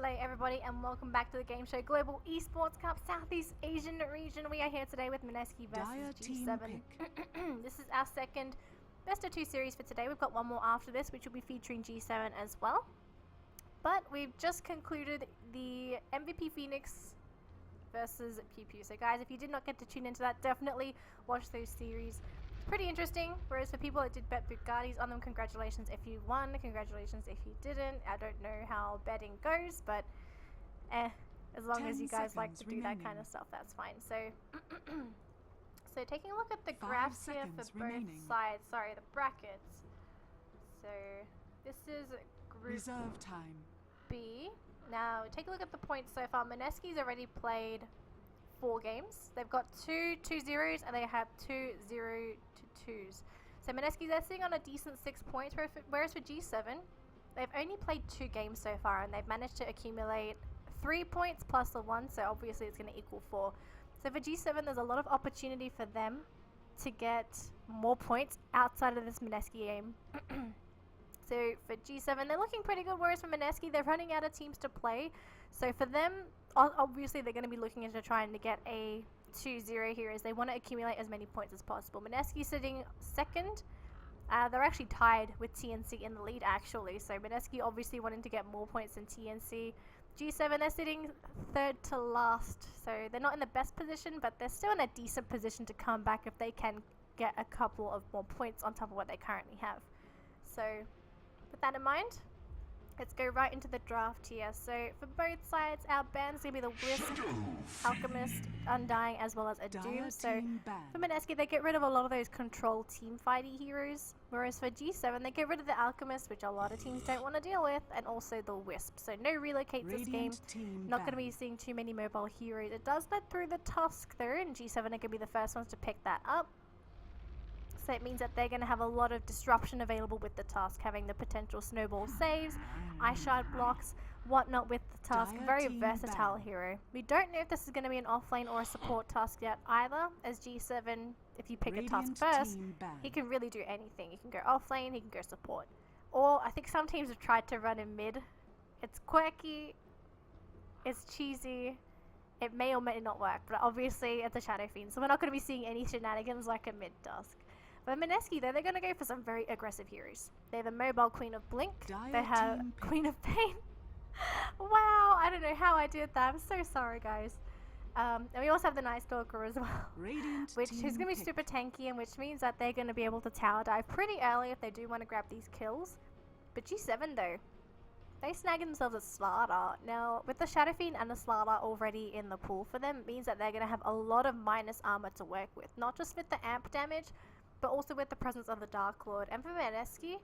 G'day everybody and welcome back to the Game Show Global Esports Cup Southeast Asian region. We are here today with Mineski versus G7. This is our second best of 2 series for today. We've got one more after this which will be featuring G7 as well. But we've just concluded the MVP Phoenix versus Pew Pew. So guys, if you did not get to tune into that, definitely watch those series. Pretty interesting, whereas for people that did bet Bugattis on them, congratulations if you won, congratulations if you didn't. I don't know how betting goes, but as long as you guys like to do that kind of stuff, that's fine. So so taking a look at the graphs here for both sides, sorry, the brackets. So this is Group Reserve time B. Now take a look at the points so far. Mineski's already played 4 games. They've got 2 2-0s and they have 2 0-2s. So Mineski, they're sitting on a decent 6 points, whereas for G7, they've only played 2 games so far and they've managed to accumulate 3 points plus a 1, so obviously it's going to equal 4. So for G7, there's a lot of opportunity for them to get more points outside of this Mineski game. So for G7, they're looking pretty good, whereas for Mineski, they're running out of teams to play. So for them, obviously they're going to be looking into trying to get a 2-0 here as they want to accumulate as many points as possible. Mineski sitting second. They're actually tied with TNC in the lead actually. So Mineski obviously wanting to get more points than TNC. G7, they're sitting third to last. So they're not in the best position, but they're still in a decent position to come back if they can get a couple of more points on top of what they currently have. So with that in mind, let's go right into the draft here. So for both sides, our ban is going to be the Wisp, Alchemist, Undying, as well as a Doom. So for Mineski, they get rid of a lot of those control team fighty heroes, whereas for G7, they get rid of the Alchemist, which a lot of teams don't want to deal with, and also the Wisp. So no relocates this game. Not going to be seeing too many mobile heroes. It does let through the Tusk though, and G7 are going to be the first ones to pick that up. So it means that they're going to have a lot of disruption available with the Tusk, having the potential snowball saves, ice shard blocks, whatnot with the Tusk. Very versatile hero. We don't know if this is going to be an offlane or a support Tusk yet either, as G7, if you pick a Tusk first, he can really do anything. He can go offlane, he can go support. Or I think some teams have tried to run him mid. It's quirky, it's cheesy, it may or may not work, but obviously it's a Shadow Fiend, so we're not going to be seeing any shenanigans like a mid Tusk. But Mineski, though, they're going to go for some very aggressive heroes. They have a mobile Queen of Blink. They have Queen of Pain. Wow, I don't know how I did that. I'm so sorry, guys. And we also have the Night Stalker as well, which is going to be super tanky, and which means that they're going to be able to tower dive pretty early if they do want to grab these kills. But G7, though, they snag themselves a Slardar. Now, with the Shadow Fiend and the Slardar already in the pool for them, it means that they're going to have a lot of minus armor to work with. Not just with the amp damage, but also with the presence of the Dark Lord. And for Mineski,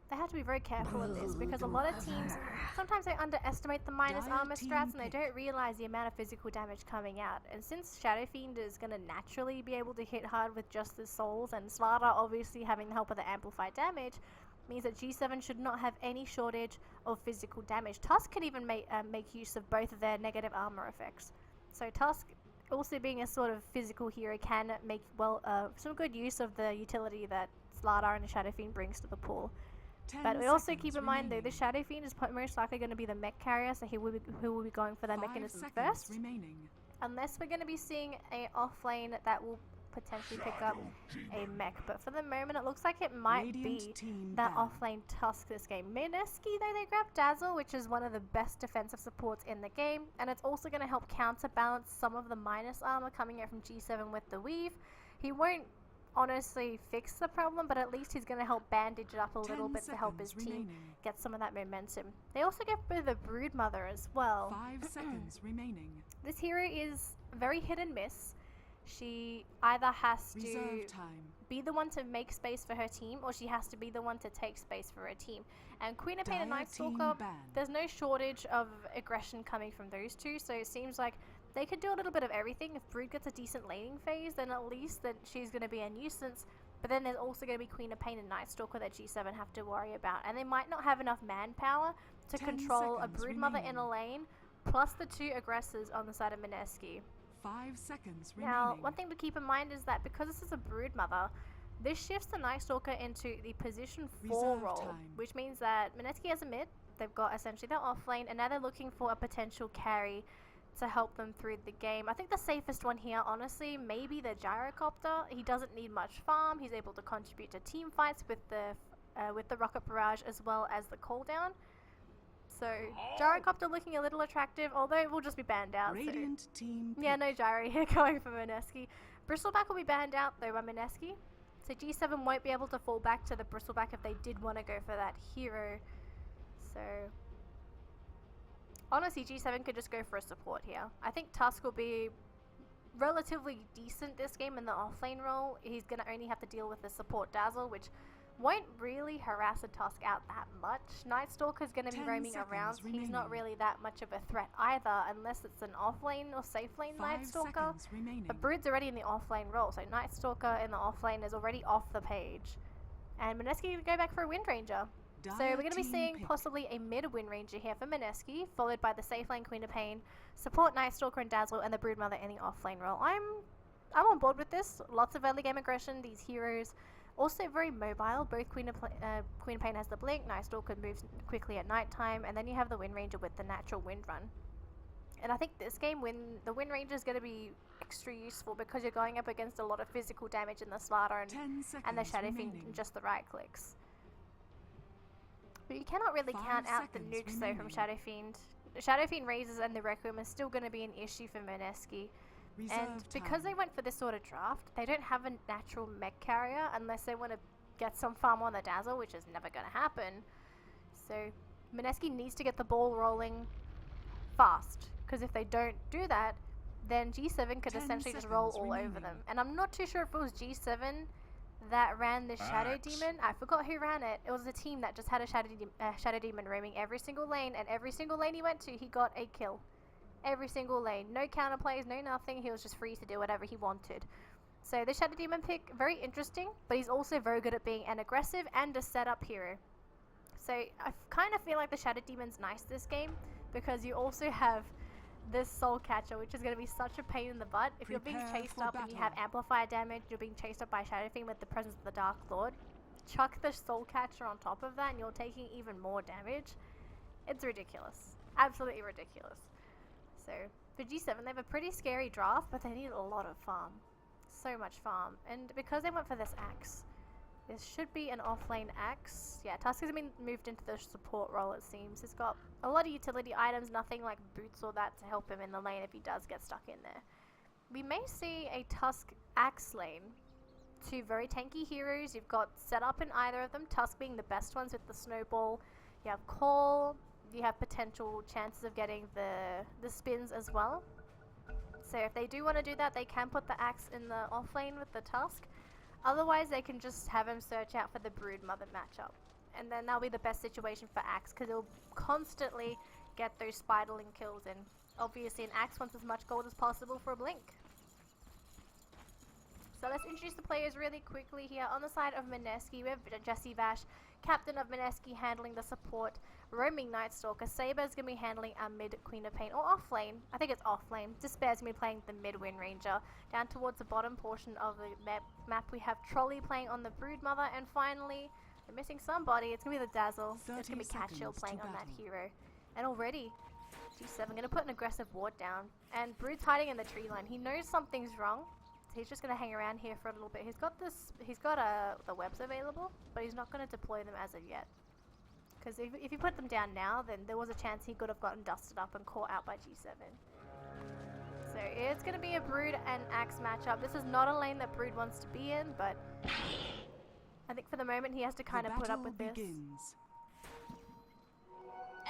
they have to be very careful of this, because a lot of teams, sometimes they underestimate the minus armor strats and they don't realize the amount of physical damage coming out. And since Shadow Fiend is going to naturally be able to hit hard with just the souls, and Slardar obviously having the help of the amplified damage, means that G7 should not have any shortage of physical damage. Tusk can even make use of both of their negative armor effects. So Tusk, also being a sort of physical hero, can make some good use of the utility that Slardar and the Shadow Fiend brings to the pool. But we also keep in mind though, the Shadow Fiend is most likely going to be the mech carrier, so who will be going for that mechanism first. Unless we're going to be seeing a offlane that will potentially pick up a mech, but for the moment it looks like it might be that offlane Tusk this game. Mineski, though, they grab Dazzle, which is one of the best defensive supports in the game, and it's also going to help counterbalance some of the minus armor coming out from G7 with the weave. He won't honestly fix the problem, but at least he's going to help bandage it up a little bit to help his team get some of that momentum. They also get the Brood Mother as well. 5 seconds remaining. This hero is very hit and miss. She either has to be the one to make space for her team, or she has to be the one to take space for her team. And Queen of Pain and Night Stalker, there's no shortage of aggression coming from those two, so it seems like they could do a little bit of everything. If Brood gets a decent laning phase, then at least that she's going to be a nuisance. But then there's also going to be Queen of Pain and Night Stalker that G7 have to worry about. And they might not have enough manpower to control a Brood Mother in a lane, plus the 2 aggressors on the side of Mineski. 5 seconds remaining. Now, one thing to keep in mind is that because this is a Brood Mother, this shifts the Night Stalker into the position 4 role, which means that Mineski has a mid, They've got essentially their off lane, and now they're looking for a potential carry to help them through the game. I think the safest one here, honestly, maybe the Gyrocopter. He doesn't need much farm. He's able to contribute to team fights with the Rocket Barrage as well as the cooldown. So Gyrocopter looking a little attractive, although it will just be banned out. Radiant team Yeah, no Gyro here going for Mineski. Bristleback will be banned out though by Mineski. So G7 won't be able to fall back to the Bristleback if they did want to go for that hero. So honestly, G7 could just go for a support here. I think Tusk will be relatively decent this game in the offlane role. He's going to only have to deal with the support Dazzle, which won't really harass a Tusk out that much. Night Stalker's going to be roaming around. He's not really that much of a threat either, unless it's an offlane or safe lane Night Stalker. But Brood's already in the offlane role, so Night Stalker in the offlane is already off the page. And Mineski can go back for a Wind Ranger. So we're going to be seeing possibly a mid Wind Ranger here for Mineski, followed by the safe lane Queen of Pain, support Night Stalker and Dazzle, and the Broodmother in the offlane role. I'm on board with this. Lots of early game aggression. These heroes also very mobile. Both Queen of Pain has the blink, Night Stalker moves quickly at night time, and then you have the Wind Ranger with the natural wind run. And I think this game, the Wind Ranger is going to be extra useful because you're going up against a lot of physical damage in the Slardar and the Shadow Fiend in just the right clicks. But you cannot really count out the nukes though from Shadow Fiend. Shadow Fiend raises and the Requiem is still going to be an issue for Mineski. And because they went for this sort of draft, they don't have a natural mech carrier unless they want to get some farm on the Dazzle, which is never going to happen. So Mineski needs to get the ball rolling fast, because if they don't do that, then G7 could essentially just roll all over them. And I'm not too sure if it was G7 that ran the Shadow Demon. I forgot who ran it. It was a team that just had a Shadow Demon roaming every single lane, and every single lane he went to, he got a kill. Every single lane. No counterplays, no nothing. He was just free to do whatever he wanted. So the Shadow Demon pick, very interesting, but he's also very good at being an aggressive and a setup hero. So I kind of feel like the Shadow Demon's nice this game, because you also have this Soul Catcher, which is going to be such a pain in the butt. If you're being chased up and you have amplifier damage, you're being chased up by Shadow Fiend with the presence of the Dark Lord, chuck the Soul Catcher on top of that and you're taking even more damage. It's ridiculous. Absolutely ridiculous. So for G7, they have a pretty scary draft, but they need a lot of farm. So much farm. And because they went for this axe, this should be an offlane axe. Yeah, Tusk has been moved into the support role, it seems. He's got a lot of utility items, nothing like boots or that to help him in the lane if he does get stuck in there. We may see a Tusk axe lane. Two very tanky heroes you've got set up in either of them. Tusk being the best ones with the snowball. You have Call. You have potential chances of getting the spins as well. So if they do want to do that, they can put the axe in the offlane with the Tusk. Otherwise, they can just have him search out for the Broodmother matchup. And then that'll be the best situation for Axe, because it'll constantly get those Spiderling kills in. Obviously, an Axe wants as much gold as possible for a blink. So let's introduce the players really quickly here. On the side of Mineski, we have Jesse Vash, captain of Mineski, handling the support, roaming Night Stalker. Saber's going to be handling our mid Queen of Pain, or off lane. I think it's off lane. Despair's going to be playing the mid Wind Ranger. Down towards the bottom portion of the map, we have Trolley playing on the Broodmother, and finally, we're missing somebody. It's going to be the Dazzle. It's going to be Catchill playing on that hero. And already, G7 going to put an aggressive ward down, and Brood's hiding in the tree line. He knows something's wrong. He's just going to hang around here for a little bit. He's got the webs available, but he's not going to deploy them as of yet. Because if you put them down now, then there was a chance he could have gotten dusted up and caught out by G7. So it's going to be a Brood and Axe matchup. This is not a lane that Brood wants to be in, but I think for the moment he has to kind of put up with this.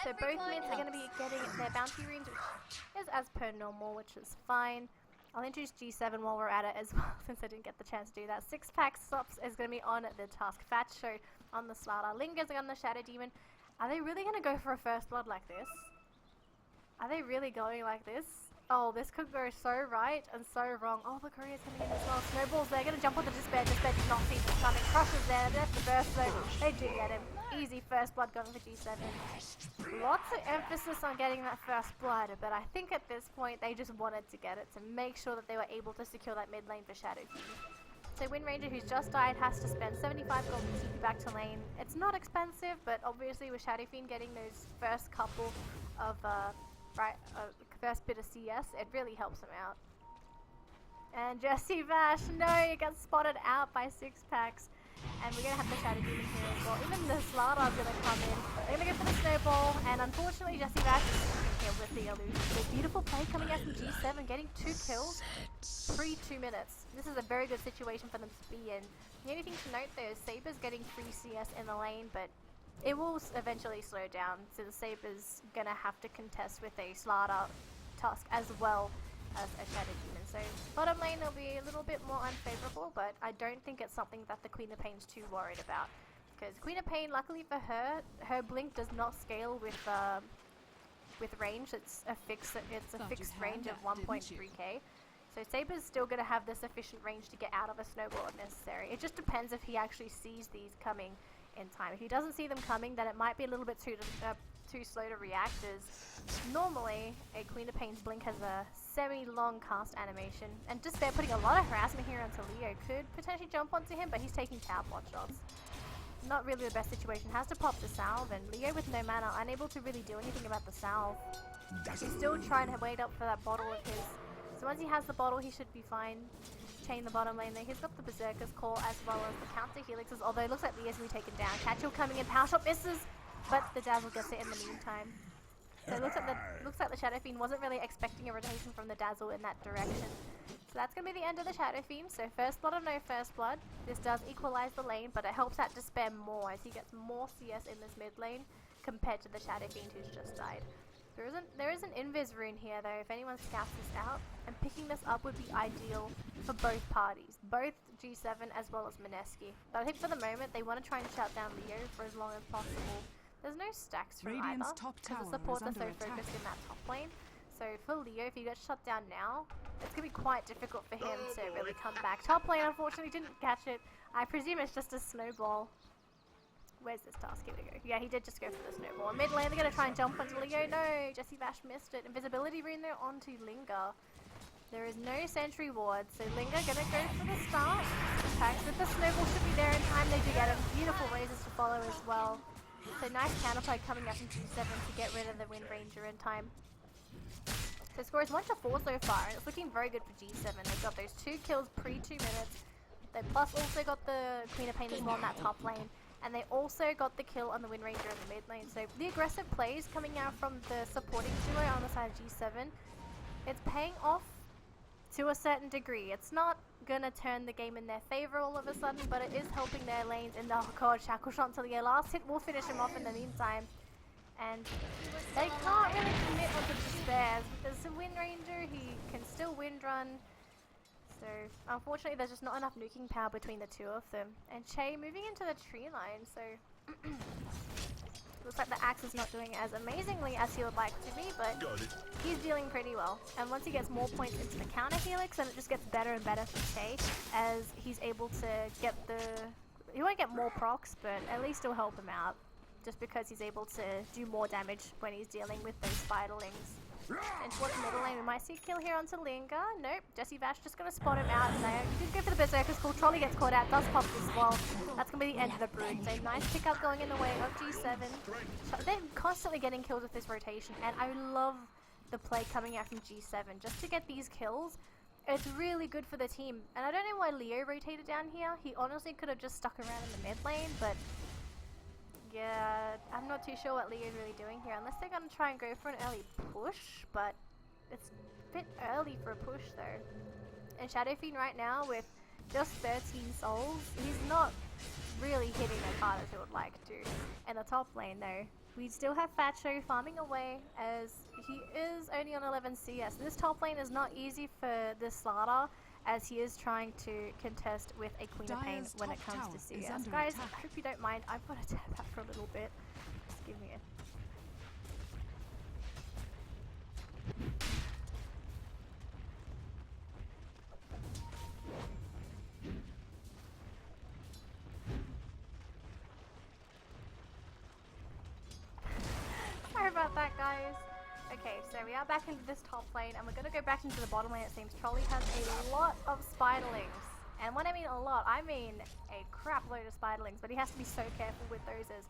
So both mids are going to be getting their bounty runes, which is as per normal, which is fine. I'll introduce G7 while we're at it as well, since I didn't get the chance to do that. 6-pack stops is going to be on the Tusk. Fat Show on the Slardar. Lingers on the Shadow Demon. Are they really going to go for a first blood like this? Are they really going like this? Oh, this could go so right and so wrong. Oh, the courier's coming in as well. Snowballs, they're going to jump on the Despair. Despair did not see this coming. Crushes there. That's the burst though. They do get him. Easy first blood going for G7. Lots of emphasis on getting that first blood, but I think at this point they just wanted to get it to make sure that they were able to secure that mid lane for Shadow Fiend. So Wind Ranger, who's just died, has to spend 75 gold to TP back to lane. It's not expensive, but obviously with Shadow Fiend getting those first couple of, first bit of CS, it really helps him out. And Jesse Vash, no, he got spotted out by 6 packs. And we're going to have the Shadow Demon here as well. Even the Slardar's going to come in. They're going to go for the Snowball. And unfortunately, Jesse Vash is here with the illusion. So beautiful play coming out from G7, getting 2 kills pre-2 minutes. This is a very good situation for them to be in. The only thing to note there is Saber's getting free CS in the lane, but it will eventually slow down. So the Saber's going to have to contest with a Slardar Tusk as well as a Shadow Demon. So bottom lane will be a little bit more unfavorable, but I don't think it's something that the Queen of Pain's too worried about. Because Queen of Pain, luckily for her, her blink does not scale with range. It's a fixed range of 1.3k. So Saber's still going to have the sufficient range to get out of a snowball if necessary. It just depends if he actually sees these coming in time. If he doesn't see them coming, then it might be a little bit too slow to react, as normally a Queen of Pain's blink has a semi-long cast animation, and just they're putting a lot of harassment here onto Leo. Could potentially jump onto him, but he's taking tower pot shots. Not really the best situation. Has to pop the salve, and Leo with no mana, unable to really do anything about the salve. He's still trying to wait up for that bottle of his. So once he has the bottle, he should be fine. Chain the bottom lane there. He's got the Berserker's Call as well as the counter helixes, although it looks like Leo's going to be taken down. Catchel coming in, power shot misses, but the Dazzle gets it in the meantime. So it looks like the Shadow Fiend wasn't really expecting a rotation from the Dazzle in that direction. So that's going to be the end of the Shadow Fiend. So first blood or no first blood. This does equalize the lane, but it helps out Despair more as he gets more CS in this mid lane compared to the Shadow Fiend who's just died. There is an invis rune here though, if anyone scouts this out, and picking this up would be ideal for both parties, both G7 as well as Mineski. But I think for the moment they want to try and shut down Leo for as long as possible. There's no stacks from either, because the supports are so focused in that top lane. So for Leo, if he gets shut down now, it's going to be quite difficult for him to really come back. Top lane unfortunately didn't catch it. I presume it's just a snowball. Where's this task? Here we go. Yeah, he did just go for the snowball. Mid lane, they're going to try and jump onto Leo. No, Jesse Vash missed it. Invisibility rune there onto Linga. There is no sentry ward, so Linga going to go for the start. Attacks with the snowball should be there in time. They do get him. Beautiful razors to follow as well. So nice counterplay coming out from G7 to get rid of the Wind Ranger in time. So score is 1-4 so far, and it's looking very good for G7. They've got those 2 kills pre-2 minutes. They plus also got the Queen of Pain as well in that top lane. And they also got the kill on the Wind Ranger in the mid lane. So the aggressive plays coming out from the supporting duo on the side of G7, it's paying off to a certain degree. It's not gonna turn the game in their favor all of a sudden, but it is helping their lanes. And oh god, Shackle shot until the last hit will finish him off in the meantime. And they can't really commit onto Despair. There's a Wind Ranger, he can still wind run. So unfortunately there's just not enough nuking power between the two of them. And Che moving into the tree line, so looks like the axe is not doing as amazingly as he would like to be, but he's dealing pretty well. And once he gets more points into the counter helix, then it just gets better and better for Che, as he's able to get the... He won't get more procs, but at least it'll help him out, just because he's able to do more damage when he's dealing with those spiderlings. And towards the middle lane, we might see a kill here onto Linga. Nope, Jesse Vash just going to spot him out. No, he did go for the Berserker's Call. Trolley gets caught out, does pop as well. That's going to be the end of the Brood. So nice pickup going in the way of G7. They're constantly getting kills with this rotation, and I love the play coming out from G7. Just to get these kills, it's really good for the team. And I don't know why Leo rotated down here. He honestly could have just stuck around in the mid lane, but... yeah, I'm not too sure what Leo's really doing here, unless they're going to try and go for an early push, but it's a bit early for a push though. And Shadow Fiend right now with just 13 souls, he's not really hitting as hard as he would like to. In the top lane though, we still have Facho farming away, as he is only on 11 CS. This top lane is not easy for this Slardar, as he is trying to contest with a Queen of Pain when it comes to CS. Guys, I hope you don't mind. I've got to tap that for a little bit. Just give me a... Sorry about that, guys. Okay, so we are back into this top lane, and we're going to go back into the bottom lane. It seems Trolley has a lot of spiderlings. And when I mean a lot, I mean a crap load of spiderlings, but he has to be so careful with those as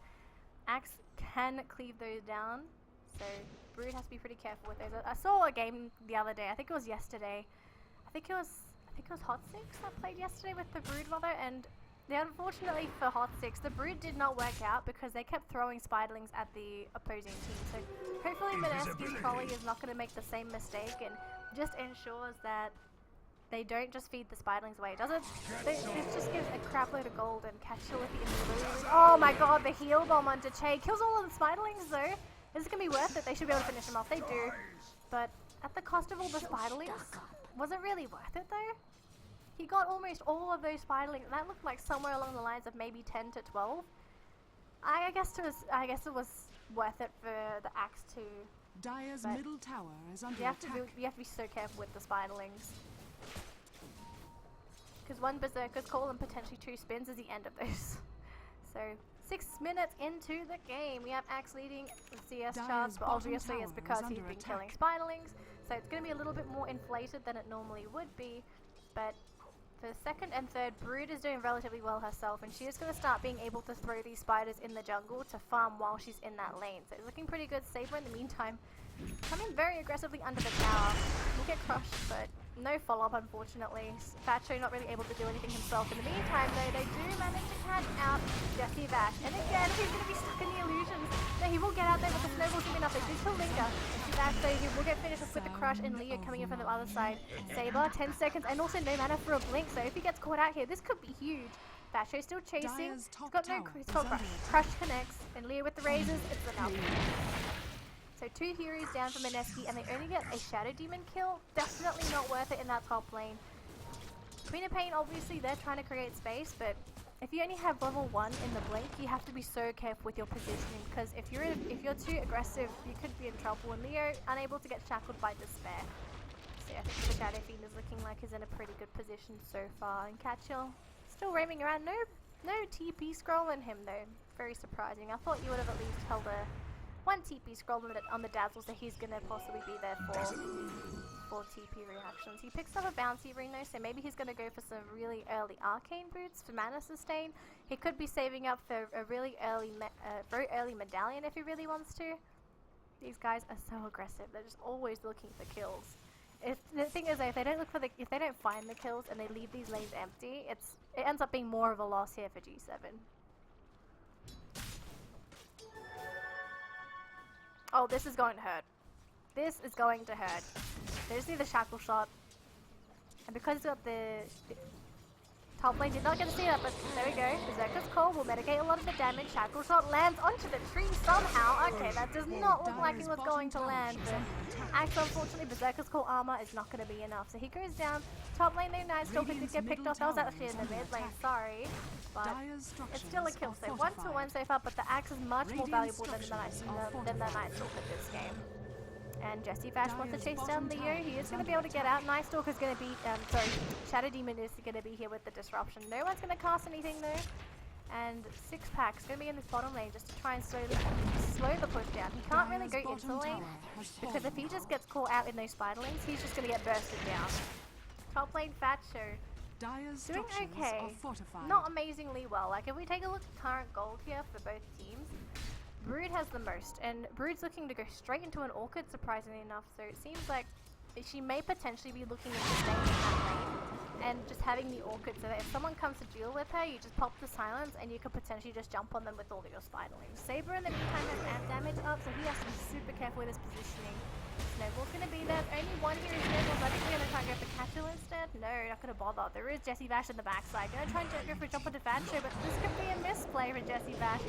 Axe can cleave those down. So Brood has to be pretty careful with those. I saw a game the other day, I think it was yesterday. I think it was Hot Six that played yesterday with the Brood mother, and unfortunately for Hot Six, the Brood did not work out because they kept throwing spiderlings at the opposing team. So hopefully Mineski's trolley is not going to make the same mistake and just ensures that they don't just feed the spiderlings away. It just gives a crap load of gold and Catcher with the injury. Oh my god, the heal bomb onto Che kills all of the spiderlings though. Is it going to be worth it? They should be able to finish him off. They do. But at the cost of all the spiderlings, was it really worth it though? He got almost all of those spiderlings. That looked like somewhere along the lines of maybe 10 to 12. I guess it was worth it for the Axe to. Dire's middle tower is under you have attack. You have to be so careful with the spiderlings. Because one Berserker's Call and potentially 2 spins is the end of those. So 6 minutes into the game, we have Axe leading the CS charts, but obviously it's because he's been killing spiderlings. So it's going to be a little bit more inflated than it normally would be. But for second and third, Brood is doing relatively well herself, and she is going to start being able to throw these spiders in the jungle to farm while she's in that lane. So it's looking pretty good. Saber in the meantime coming very aggressively under the tower. Will get crushed, but no follow-up unfortunately. Facho not really able to do anything himself. In the meantime though, they do manage to catch out Jesse Vash. And again, he's going to be stuck in the illusions. No, he will get out there, but the snowball's going to be enough. They do kill Linga. Vash though, he will get finished with the crush, and Leo coming in from the other side. Saber, 10 seconds, and also no mana for a blink, so if he gets caught out here, this could be huge. Facho still chasing. He's got no crush. Crush connects, and Leo with the razors, it's enough. So 2 heroes down from Mineski, and they only get a Shadow Demon kill. Definitely not worth it in that top lane. Queen of Pain, obviously they're trying to create space, but if you only have level 1 in the blink, you have to be so careful with your positioning, because if you're too aggressive, you could be in trouble. And Leo unable to get shackled by despair. So yeah, I think the Shadow Fiend is looking like he's in a pretty good position so far. And Catchill still roaming around. No TP scroll in him though. Very surprising. I thought you would have at least held a 1 TP scroll on the Dazzle, so he's gonna possibly be there for TP reactions. He picks up a bouncy ring though, so maybe he's gonna go for some really early arcane boots for mana sustain. He could be saving up for a really very early medallion if he really wants to. These guys are so aggressive; they're just always looking for kills. The thing is, though, if they don't find the kills and they leave these lanes empty, it ends up being more of a loss here for G7. Oh, this is going to hurt. This is going to hurt. They just need the shackle shot. And because he's got the top lane, did not get to see that, but there we go. Berserker's Call will mitigate a lot of the damage. Shackle shot lands onto the tree somehow. Okay, that does not look like it was going to land. But Axe, unfortunately, Berserker's Call armor is not going to be enough. So he goes down. Top lane, though, Night Stalker did get picked off. That was actually in the mid lane, sorry. But it's still a kill. So 1-1 so far, but the Axe is much more valuable than the Night Stalker this game. And Jesse Vash wants to chase down Leo. He is going to be able to get out. Night Stalker's going to be, Shadow Demon is going to be here with the disruption. No one's going to cast anything though. And 6-Pack's going to be in this bottom lane just to try and slow the push down. He can't really go into the lane because if he just gets caught out in those spiderlings, he's just going to get bursted down. Top lane Facho doing okay. Not amazingly well. Like if we take a look at current gold here for both teams, Brood has the most, and Brood's looking to go straight into an Orchid, surprisingly enough, so it seems like she may potentially be looking into staying in that lane and just having the Orchid so that if someone comes to duel with her, you just pop the silence and you could potentially just jump on them with all of your spiderlings. Saber in the meantime has amp damage up, so he has to be super careful with his positioning. Snowball's going to be there. Only one here is Snowball. I think we're going to try and go for Catchill instead. No, not going to bother. There is Jesse Vash in the backside. Going to try and go for a jump onto Facho, but this could be a misplay for Jesse Vash.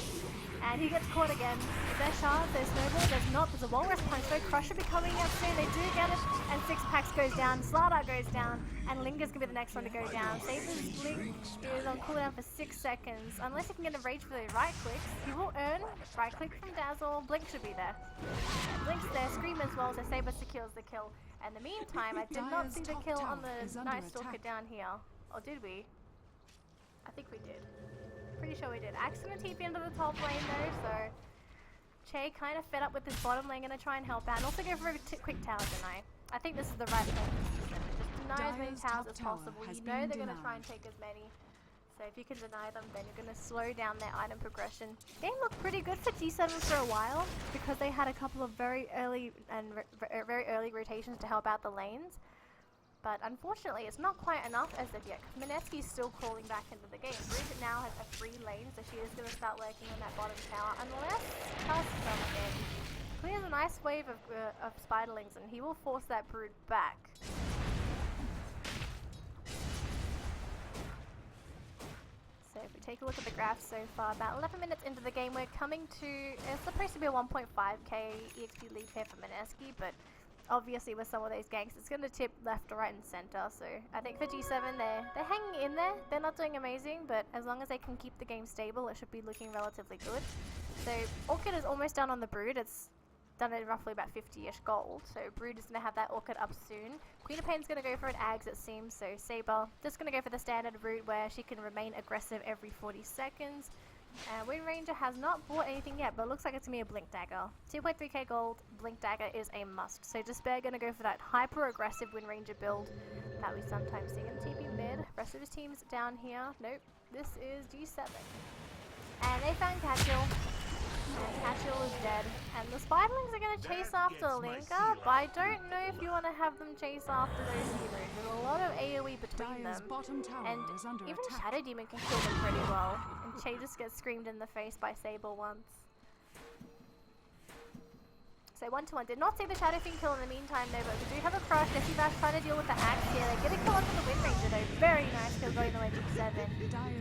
And he gets caught again. There's shards, there's Snowball, there's not. There's a Walrus Punch. So Crush should be coming out soon. They do get it. And 6-Packs goes down. Slardar goes down. And Linga's going to be the next one to go down. Saber's Blink is on cooldown for 6 seconds. Unless he can get a rage for the right clicks, he will earn right click from Dazzle. Blink should be there. Blink's there. Scream as well, so Saber secures the kill. In the meantime, I did not see the kill on the Night Stalker down here. Or did we? I think we did. Pretty sure we did. Axe gonna TP into the top lane though, so Che kind of fed up with this bottom lane, gonna try and help out. And also go for a quick tower deny. I think this is the right thing. Just do deny as many Dire's towers top as tower possible. has You know been they're going to try and denied. take as many. So if you can deny them, then you're going to slow down their item progression. Game looked pretty good for G7 for a while because they had a couple of very early rotations to help out the lanes. But unfortunately, it's not quite enough as of yet. Mineski's still crawling back into the game. Bridget now has a free lane, so she is going to start working on that bottom tower. Unless Tusk comes in, clears a nice wave of spiderlings, and he will force that brood back. So if we take a look at the graph so far, about 11 minutes into the game, we're coming to, it's supposed to be a 1.5k EXP lead here for Mineski, but obviously with some of those ganks, it's going to tip left, right and center. So I think for G7, they're hanging in there. They're not doing amazing, but as long as they can keep the game stable, it should be looking relatively good. So Orchid is almost done on the brood. It's done at roughly about 50-ish gold. So brood is going to have that Orchid up soon. Queen of Pain's going to go for an Ags, it seems. So Saber just going to go for the standard route where she can remain aggressive every 40 seconds. Wind Ranger has not bought anything yet, but it looks like it's going to be a Blink Dagger. 2.3k gold, Blink Dagger is a must. So Despair going to go for that hyper-aggressive Wind Ranger build that we sometimes see in TP mid. Rest of his team's down here. Nope, this is G7. And they found Catchill. And Catchill is dead. And the Spiderlings are going to chase after Linka, but I don't know if you want to have them chase after those heroes. There's a lot of AoE between Dire's them. bottom tower And is under even attack. Shadow Demon can kill them pretty well. And Che just gets screamed in the face by Sable once. So 1-1. Did not see the Shadow Fiend kill in the meantime though, but we do have a crush. Jesse Bash trying to deal with the axe here. They get a kill onto the Wind Ranger though. Very nice kill going away to 7.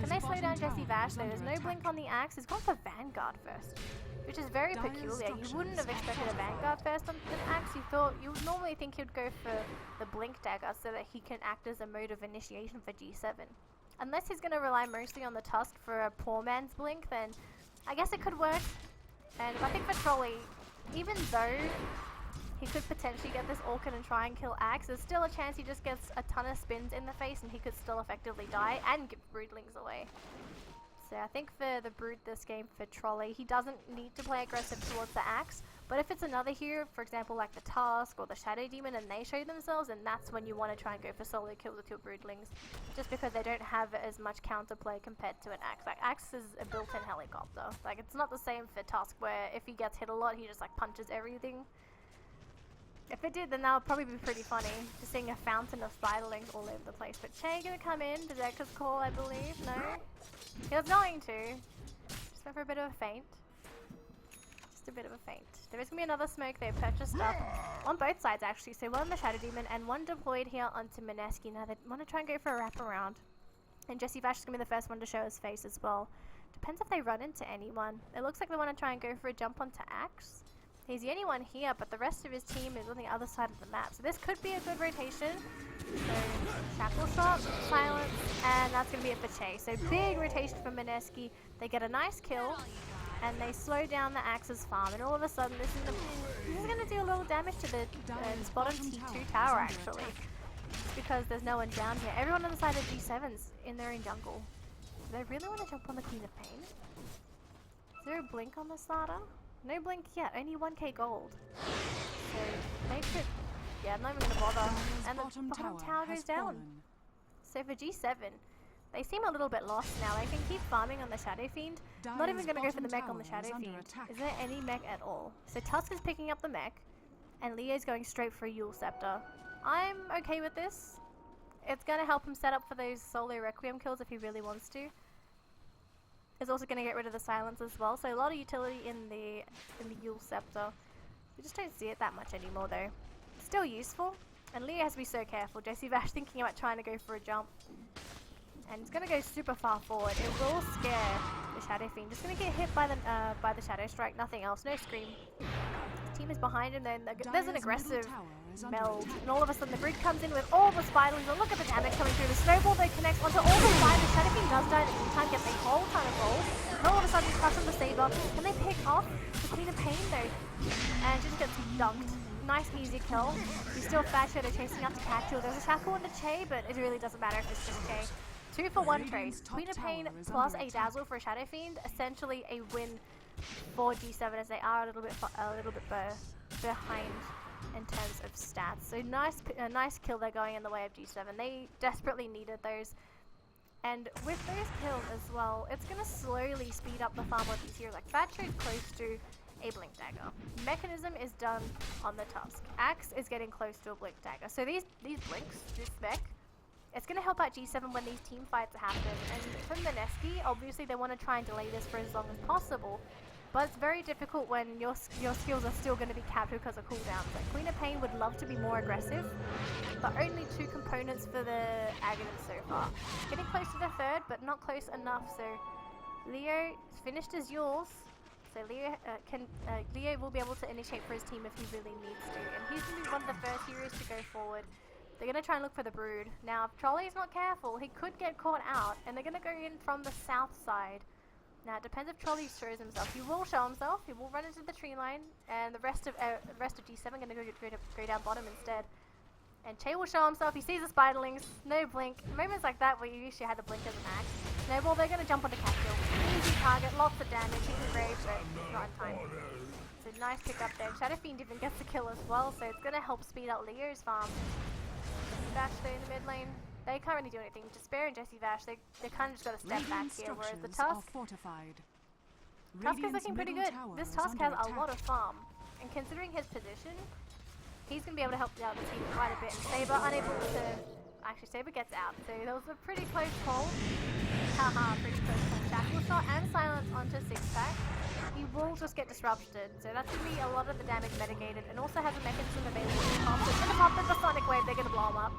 Can they slow down Jesse Bash though? There's no blink on the axe. He's gone for Vanguard first, which is very peculiar. You wouldn't have expected a Vanguard first on an axe. You would normally think he'd go for the Blink Dagger so that he can act as a mode of initiation for G7. Unless he's going to rely mostly on the Tusk for a poor man's blink, then I guess it could work. And I think for Trolley, even though he could potentially get this Orchid and try and kill Axe, there's still a chance he just gets a ton of spins in the face and he could still effectively die and give Broodlings away. So I think for the Brood this game for Trolley, he doesn't need to play aggressive towards the Axe, but if it's another hero, for example like the Tusk or the Shadow Demon, and they show themselves, then that's when you want to try and go for solo kills with your Broodlings, just because they don't have as much counterplay compared to an Axe. Like Axe is a built-in helicopter. Like it's not the same for Tusk, where if he gets hit a lot, he just like punches everything. If it did, then that would probably be pretty funny, just seeing a fountain of spiderlings all over the place. But Che gonna come in, Dedeca's call I believe, no? He was going to. Just went for a bit of a feint. Just a bit of a feint. There is going to be another smoke they purchased up on both sides actually. So one on the Shadow Demon and one deployed here onto Mineski. Now they want to try and go for a wraparound. And Jesse Vash is going to be the first one to show his face as well. Depends if they run into anyone. It looks like they want to try and go for a jump onto Axe. He's the only one here, but the rest of his team is on the other side of the map. So this could be a good rotation. So Shackle Shot, Silence, and that's going to be it for Che. So big rotation for Mineski. They get a nice kill, and they slow down the Axe's farm. And all of a sudden, this is going to do a little damage to the bottom T2 tower, actually. Just because there's no one down here. Everyone on the side of G7's in their own jungle. Do they really want to jump on the Queen of Pain? Is there a blink on the starter? No blink yet, only 1k gold. So they could, yeah, I'm not even gonna bother. And the bottom tower goes down. So for G7, they seem a little bit lost now. They can keep farming on the Shadow Fiend. I'm not even gonna go for the mech on the Shadow Fiend. Is there any mech at all? So Tusk is picking up the mech, and Leo's going straight for a Yule Scepter. I'm okay with this. It's gonna help him set up for those solo Requiem kills if he really wants to. Is also going to get rid of the silence as well, so a lot of utility in the Yule Scepter. We just don't see it that much anymore though. Still useful, and Leo has to be so careful. Jesse Vash thinking about trying to go for a jump, and it's going to go super far forward. It will scare the Shadow Fiend. Just going to get hit by the Shadow Strike, nothing else, no scream. His team is behind him, then there's an aggressive meld, and all of a sudden the Brood comes in with all the spiderlings, and look at the damage coming through. The snowball that connects onto all the spiders. Shadow Fiend does die in the meantime, gets a whole ton of gold, and all of a sudden he's crushed on the Saber. Can they pick off the Queen of Pain though? And just gets dunked. Nice easy kill. He's still Fat Shadow chasing up to Catchill. There's a shackle on the Che, but it really doesn't matter if it's just Che. 2 for 1 trade. Queen of Pain plus a Dazzle for a Shadow Fiend. Essentially a win for G7 as they are a little bit behind in terms of stats. So nice kill they're going in the way of G7. They desperately needed those. And with those kills as well, it's going to slowly speed up the farm of these heroes. Like Thatcher's close to a Blink Dagger. Mechanism is done on the Tusk. Axe is getting close to a Blink Dagger. So these blinks, this spec, it's going to help out G7 when these team fights happen. And for Mineski, obviously they want to try and delay this for as long as possible. But it's very difficult when your skills are still going to be capped because of cooldowns. Like Queen of Pain would love to be more aggressive, but only 2 components for the Aghanim so far. Getting close to the 3rd, but not close enough. So Leo finished his yours. So Leo will be able to initiate for his team if he really needs to. And he's going to be one of the first heroes to go forward. They're going to try and look for the Brood. Now, if Trolley's not careful, he could get caught out, and they're going to go in from the south side. Now, it depends if Trolley shows himself. He will show himself. He will run into the tree line, and the rest of G7 are going to go down bottom instead. And Che will show himself. He sees the Spiderlings. No blink. Moments like that where you usually had to blink as an axe. Snowball, they're going to jump onto Catkill. Easy target, lots of damage. He can grave, but not in time. So nice pick up there. Shadow Fiend even gets the kill as well, so it's going to help speed up Leo's farm. Vash though in the mid lane. They can't really do anything. Despair and Jesse Vash, they kind of just got to step back here, whereas the Tusk is looking pretty good. This Tusk has a lot of farm, and considering his position, he's going to be able to help out the team quite a bit. And Saber unable to... Actually, Saber gets out, so that was a pretty close call. Haha, pretty close call. Shackle shot and silence onto 6-pack. He will just get disrupted, so that's going to be a lot of the damage mitigated, and also has a mechanism available to pop. So it's going to pop with the Sonic Wave, they're going to blow him up.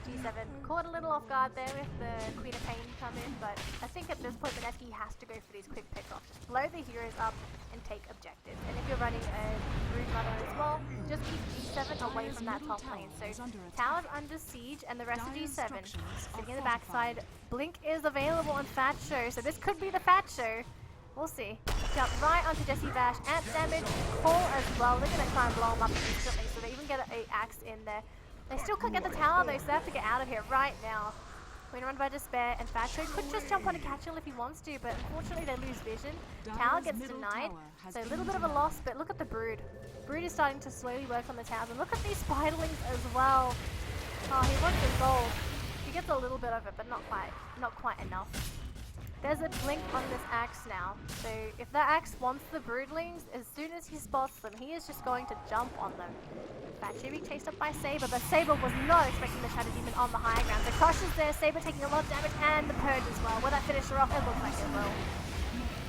G7 caught a little off guard there with the Queen of Pain come in, but I think at this point Mineski has to go for these quick picks off. Just blow the heroes up and take objectives. And if you're running a Brood runner as well, just keep G7 away from that top lane. So tower's under siege, and the rest of G7 sitting in the backside. Blink is available on Fat Show, so this could be the Fat Show. We'll see. Jump right onto Jesse Vash. Ant damage, call as well. They're going to try and blow him up instantly, so they even get an axe in there. They still can't get the tower though, so they have to get out of here right now. Queen run by Despair, and Fatcho could just jump on a catch if he wants to, but unfortunately they lose vision. Tower gets denied, so a little bit of a loss, but look at the Brood. Brood is starting to slowly work on the towers, and look at these Spiderlings as well. Oh, he wants the gold. He gets a little bit of it, but not quite enough. There's a blink on this axe now, so if that axe wants the Broodlings, as soon as he spots them, he is just going to jump on them. Batchy being chased up by Saber, but Saber was not expecting the Shadow Demon on the high ground. So Crush is there, Saber taking a lot of damage, and the Purge as well. Will that finish her off? It looks like it will.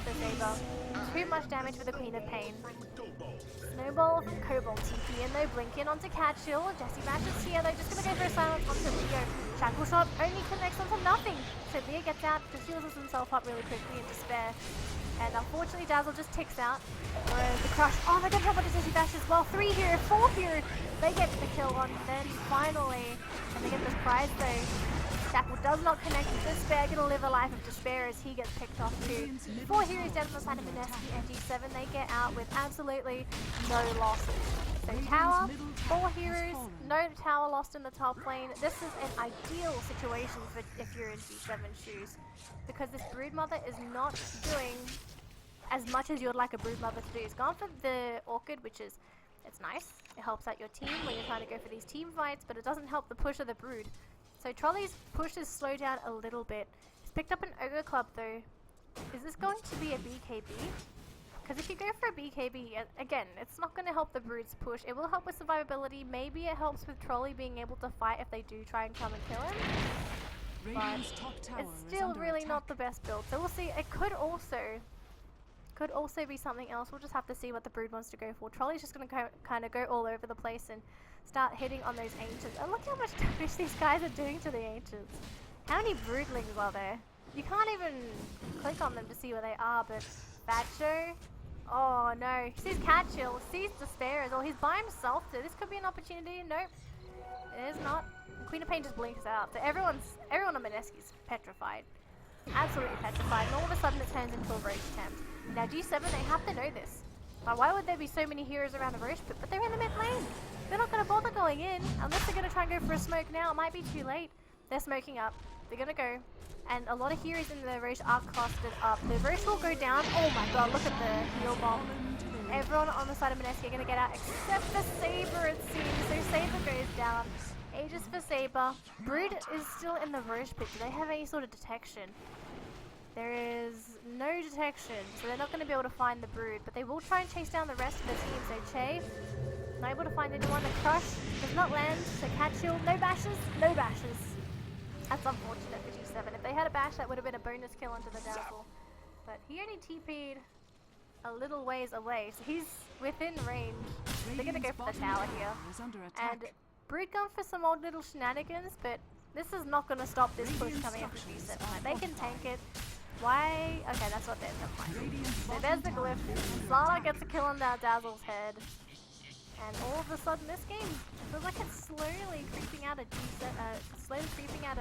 So Saber, too much damage for the Queen of Pain. Snowball from Cobalt TP, and they blink in onto Catchill. Jesse Bash is here, they're just going to go for a silence onto Leo. Shackle shot only connects onto nothing. So Leo gets out, just heals himself up really quickly in Despair. And unfortunately Dazzle just ticks out. Whereas the Crush, oh they're going to jump onto Jesse Bash as well. 3 here, 4 here. They get the kill on them finally. And they get this prize though. Shackle does not connect with Despair, going to live a life of despair as he gets picked off too. 4 heroes dead on the side of Mineski and G7. They get out with absolutely no losses. So tower, 4 heroes, no tower lost in the top lane. This is an ideal situation for if you're in G7 shoes, because this Brood Mother is not doing as much as you would like a Brood Mother to do. It's gone for the Orchid, which is, it's nice. It helps out your team when you're trying to go for these team fights, but it doesn't help the push of the Brood. So Trolley's push is slowed down a little bit. He's picked up an Ogre Club though. Is this going to be a BKB? Because if you go for a BKB, again, it's not going to help the Brood's push. It will help with survivability. Maybe it helps with Trolley being able to fight if they do try and come and kill him. But it's still really not the best build. So we'll see. It could also be something else. We'll just have to see what the Brood wants to go for. Trolley's just going to kind of go all over the place and start hitting on those Ancients. And look how much damage these guys are doing to the Ancients. How many Broodlings are there? You can't even click on them to see where they are, but Batcho, oh no, he sees Catchill, sees Despair as well. He's by himself, so this could be an opportunity. Nope, it is not. Queen of Pain just blinks out, so everyone on Mineski's petrified. Absolutely petrified, and all of a sudden it turns into a roach attempt. Now G7, they have to know this. Why would there be so many heroes around the roach pit? But they're in the mid lane. They're not going to bother going in, unless they're going to try and go for a smoke now. It might be too late. They're smoking up. They're going to go. And a lot of heroes in the Roche are clustered up. The Roche will go down. Oh my god, look at the heal bomb. Everyone on the side of Mineski are going to get out, except for Saber as down. Aegis for Saber. Brood is still in the Roche pit. Do they have any sort of detection? There is no detection, so they're not going to be able to find the Brood, but they will try and chase down the rest of the team. So Che, not able to find anyone. The Crush does not land, so Cat Shield, no bashes, no bashes. That's unfortunate for G7. If they had a bash, that would have been a bonus kill onto the Dazzle. But he only TP'd a little ways away, so he's within range. They're going to go for the tower here. And Brood gone for some old little shenanigans, but this is not going to stop this push coming up with G7. Like, they can tank it. Why? Okay, that's what they're fine. So there's the glyph. Slarla gets a kill on that Dazzle's head. And all of a sudden this game feels like it's slowly creeping out of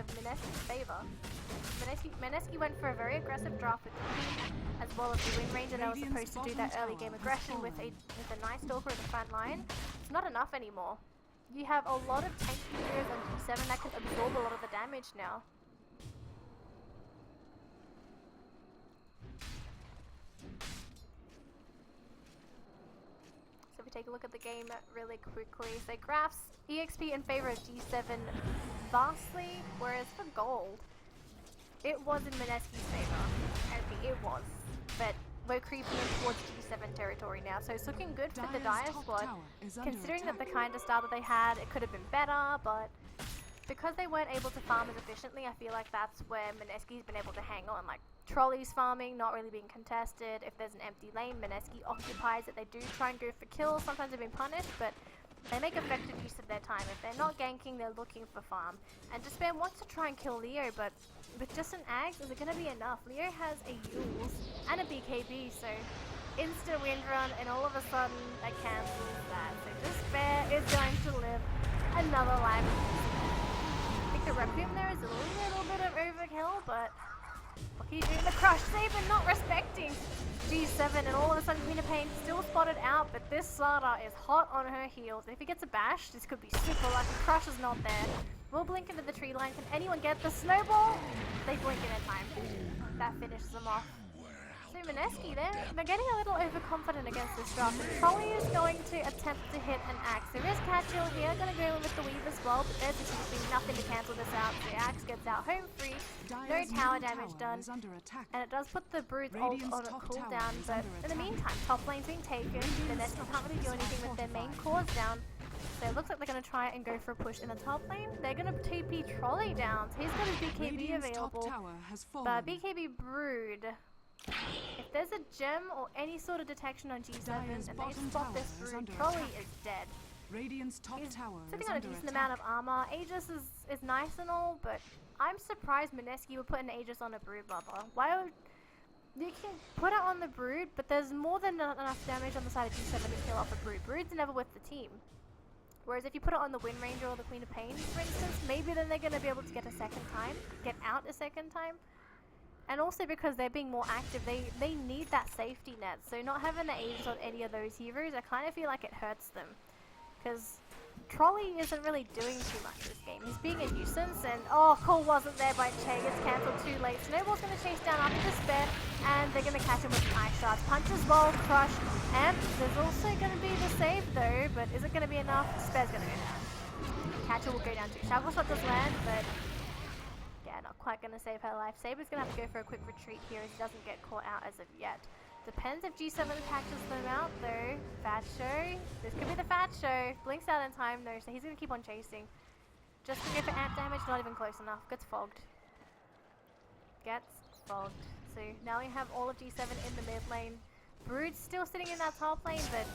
Mineski's favor. Mineski went for a very aggressive draft with TP, as well as the win range, and they were supposed to do that early game aggression with a nice stalker at the front line. It's not enough anymore. You have a lot of tank heroes on G7 that can absorb a lot of the damage now. So if we take a look at the game really quickly, so graphs EXP in favor of G7 vastly, whereas for gold, it was in Mineski's favor. Okay, it was, but we're creeping in towards G7 territory now, so it's looking good for the Dire squad. Considering that the kind of style that they had, it could have been better, but because they weren't able to farm as efficiently, I feel like that's where Mineski's been able to hang on. Like, Trolley's farming, not really being contested. If there's an empty lane, Mineski occupies it. They do try and go for kills. Sometimes they've been punished, but they make effective use of their time. If they're not ganking, they're looking for farm. And Despair wants to try and kill Leo, but with just an Axe, is it going to be enough? Leo has a Yules and a BKB, so instant wind run, and all of a sudden, that cancels that. So Despair is going to live another life. I think the Requiem there is a little bit of overkill, but what can you do? The Crush Saber not respecting G7, and all of a sudden Queen of Pain still spotted out, but this Slardar is hot on her heels. And if he gets a bash, this could be super lucky. Crush is not there. We'll blink into the tree line. Can anyone get the snowball? They blink in time. That finishes them off. So Mineski, they're getting a little overconfident against this draft. Trolley is going to attempt to hit an Axe. There is Catchill here, going to go in with the Weave as well, but there's a TP, nothing to cancel this out. The Axe gets out home free, no tower damage done, and it does put the Brood's ult on a cooldown, but in the meantime, top lane's being taken. Mineski can't really do anything with their main cores down. So it looks like they're going to try and go for a push in the top lane. They're going to TP Trolley down. So he's got his BKB available. But BKB Brood, if there's a gem or any sort of detection on G7 and they spot this Brood, Trolley is dead. Radiant's top tower sitting on a decent amount of armor. Aegis is nice and all, but I'm surprised Mineski would put an Aegis on a Brood Bubba. Why would... You can put it on the Brood, but there's more than enough damage on the side of G7 to kill off a Brood. Brood's never with the team. Whereas if you put it on the Wind Ranger or the Queen of Pain, for instance, maybe then they're going to be able to get out a second time. And also because they're being more active, they need that safety net. So not having the Aegis on any of those heroes, I kind of feel like it hurts them. Because Trolley isn't really doing too much this game. He's being a nuisance, and call wasn't there by Che. It's cancelled too late. Snowball's going to chase down after Despair, and they're going to catch him with Ice Shards. Punch as well, Crush, and there's also going to be the save though, but is it going to be enough? Despair's going to go down. Catcher will go down too. Shackle Shot does land, but yeah, not quite going to save her life. Saber's going to have to go for a quick retreat here as he doesn't get caught out as of yet. Depends if G7 catches them out though. Fat Show. This could be the Fat Show. Blinks out in time though, so he's going to keep on chasing. Just to go for amp damage, not even close enough. Gets fogged. So now we have all of G7 in the mid lane. Brood's still sitting in that top lane, but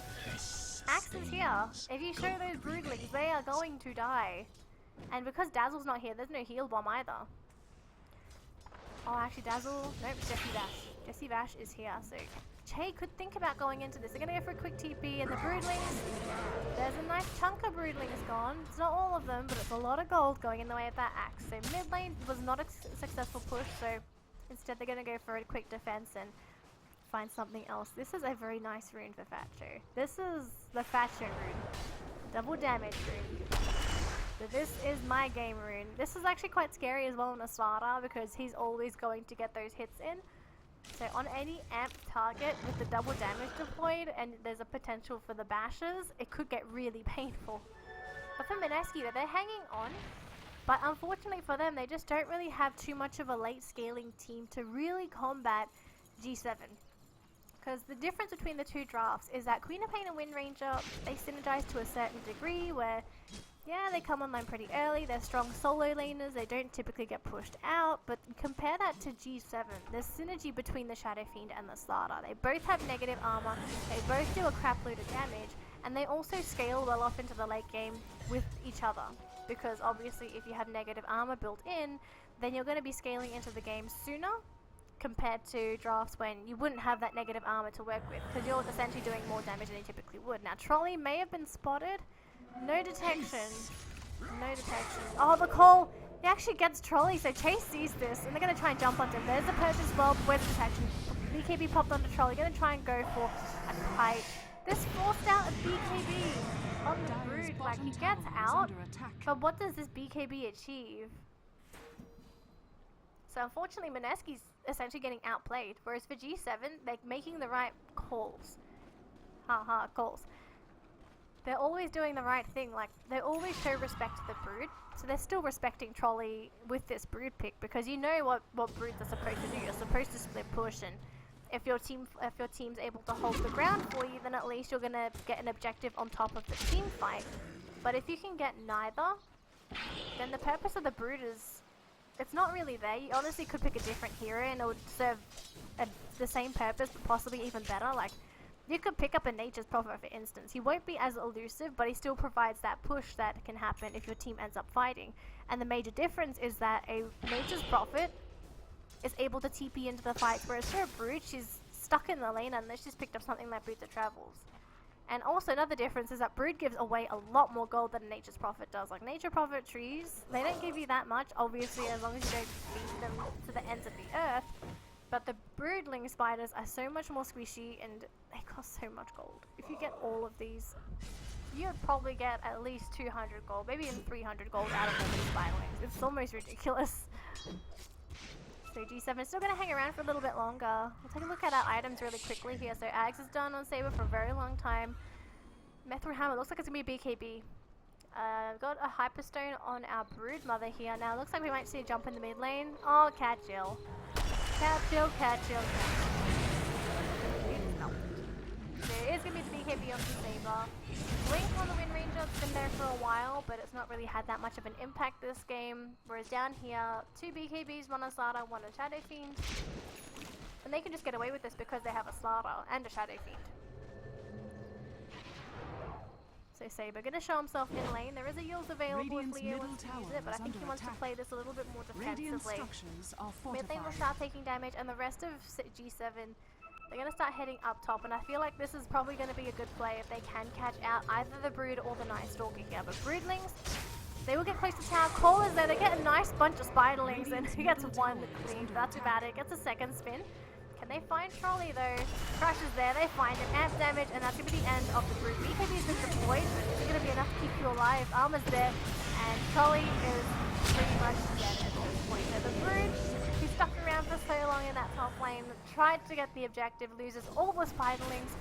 Axe is here. If you show those Broodlings, they are going to die. And because Dazzle's not here, there's no heal bomb either. Oh, actually Dazzle, nope, Jessie Vash. Jessie Vash is here, so Che could think about going into this. They're going to go for a quick TP, and the Broodlings, there's a nice chunk of Broodlings gone. It's not all of them, but it's a lot of gold going in the way of that Axe. So mid lane was not a successful push, so instead they're going to go for a quick defense and find something else. This is a very nice rune for Fatcho. This is the Fatcho rune. Double damage rune. So this is my game rune. This is actually quite scary as well on a starter because he's always going to get those hits in. So on any amp target with the double damage deployed and there's a potential for the bashes, it could get really painful. But for Mineski, they're hanging on. But unfortunately for them, they just don't really have too much of a late scaling team to really combat G7. Because the difference between the two drafts is that Queen of Pain and Wind Ranger, they synergize to a certain degree where, yeah, they come online pretty early, they're strong solo laners, they don't typically get pushed out, but compare that to G7, there's synergy between the Shadow Fiend and the Starter. They both have negative armor, they both do a crap load of damage, and they also scale well off into the late game with each other. Because obviously if you have negative armor built in, then you're going to be scaling into the game sooner compared to drafts when you wouldn't have that negative armor to work with, because you're essentially doing more damage than you typically would. Now Trolley may have been spotted. No detection. No detection. Oh, the call! He actually gets Trolley, so Chase sees this, and they're going to try and jump onto him. There's the purchase bulb. Where's the detection? BKB popped onto Trolley. Going to try and go for a kite. This forced out a BKB on the Brood. Like, he gets out, but what does this BKB achieve? So unfortunately, Mineski's essentially getting outplayed, whereas for G7, they're making the right calls. Haha, calls. They're always doing the right thing, like, they always show respect to the Brood, so they're still respecting Trolley with this Brood pick, because you know what Broods are supposed to do. You're supposed to split push, and if your team's able to hold the ground for you, then at least you're gonna get an objective on top of the team fight. But if you can get neither, then the purpose of the Brood is, it's not really there. You honestly could pick a different hero and it would serve the same purpose, but possibly even better. Like, you could pick up a Nature's Prophet, for instance. He won't be as elusive, but he still provides that push that can happen if your team ends up fighting. And the major difference is that a Nature's Prophet is able to TP into the fights, whereas for a Brood, she's stuck in the lane unless she's picked up something like Boots of Travels. And also another difference is that Brood gives away a lot more gold than Nature's Prophet does. Like, Nature Prophet trees, they don't give you that much, obviously, as long as you don't feed them to the ends of the earth. But the Broodling spiders are so much more squishy and they cost so much gold. If you get all of these, you'd probably get at least 200 gold, maybe even 300 gold out of all these spiderlings. It's almost ridiculous. So G7 is still going to hang around for a little bit longer. We'll take a look at our items really quickly here. So Ags is done on Saber for a very long time. Mithril Hammer looks like it's going to be a BKB. Got a Hyperstone on our Brood Mother here. Now looks like we might see a jump in the mid lane. Oh, Cat Jill. Cat Jill, Cat Jill, Cat Jill. There is going to be the BKB on the Saber. Blink on the Wind Ranger, it's been there for a while, but it's not really had that much of an impact this game. Whereas down here, 2 BKBs, 1 on Starter, 1 on Shadow Fiend. And they can just get away with this because they have a Starter and a Shadow Fiend. So Saber gonna show himself in lane. There is a Eul's available if Leo wants to use it, but I think he wants to play this a little bit more defensively. Mid lane will start taking damage, and the rest of G7, they're going to start heading up top, and I feel like this is probably going to be a good play if they can catch out either the Brood or the Night Stalker here. But Broodlings, they will get close to tower. Call is there, they get a nice bunch of spiderlings, and he gets one with clean. That's about it. Gets a second spin. Can they find Trolley though? Crash is there, they find him. Amp damage, and that's going to be the end of the Brood. BKB has been deployed, but is it going to be enough to keep you alive? Armor's there, and Trolley is pretty much dead at this point. So the Brood, he stuck around for so long in that top lane, tried to get the objective, loses all the spiderlings,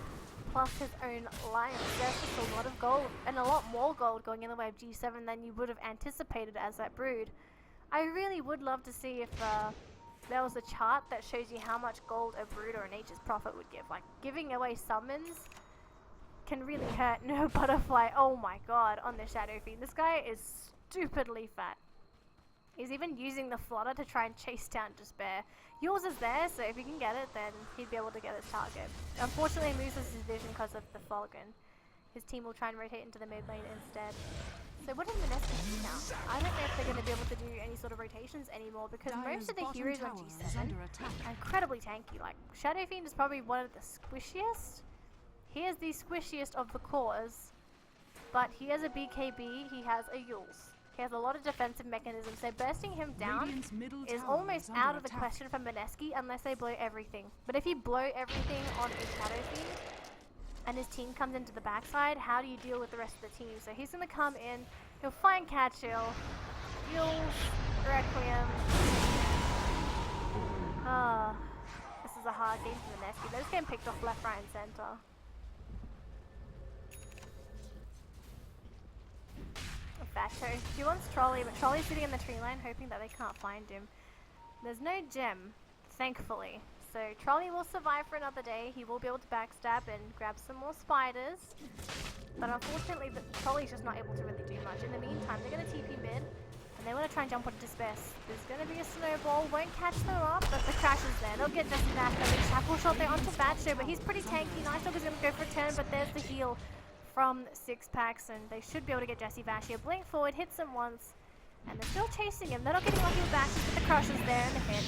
plus his own lions. There's just a lot of gold, and a lot more gold going in the way of G7 than you would have anticipated as that Brood. I really would love to see if there was a chart that shows you how much gold a Brood or a Nature's Prophet would give. Like, giving away summons can really hurt. No Butterfly, oh my god, on the Shadow Fiend. This guy is stupidly fat. He's even using the Flutter to try and chase down Despair. Yours is there, so if he can get it, then he'd be able to get his target. Unfortunately, he loses his vision because of the Falcon. His team will try and rotate into the mid lane instead. So what does Mineski do now? I don't know if they're going to be able to do any sort of rotations anymore, because most of the heroes on G7 are incredibly tanky. Like, Shadow Fiend is probably one of the squishiest. He is the squishiest of the cores, but he has a BKB, he has a Eul's. He has a lot of defensive mechanisms, so bursting him down is almost out of the question for Mineski unless they blow everything. But if you blow everything on a Shadow Fiend, and his team comes into the backside, how do you deal with the rest of the team? So he's going to come in, he'll find Catchill, Eul's, Requiem. This is a hard game for Mineski. They're just getting picked off left, right, and center. Vacho. He wants Trolley, but Trolley's sitting in the tree line hoping that they can't find him. There's no gem, thankfully. So Trolley will survive for another day. He will be able to backstab and grab some more spiders. But unfortunately, the Trolley's just not able to really do much. In the meantime, they're going to TP mid. And they want to try and jump onto Disperse. There's going to be a snowball. Won't catch them up, but the crash is there. They'll get Jesse back. They'll get Shackle Shot there onto Vacho, but he's pretty tanky. Nice Dog is going to go for a turn, but there's the heal from Six Packs. And they should be able to get Jesse Vash here. Blink forward, hits him once. And they're still chasing him. They're not getting lucky with Bashes, but the crush is there and the hit.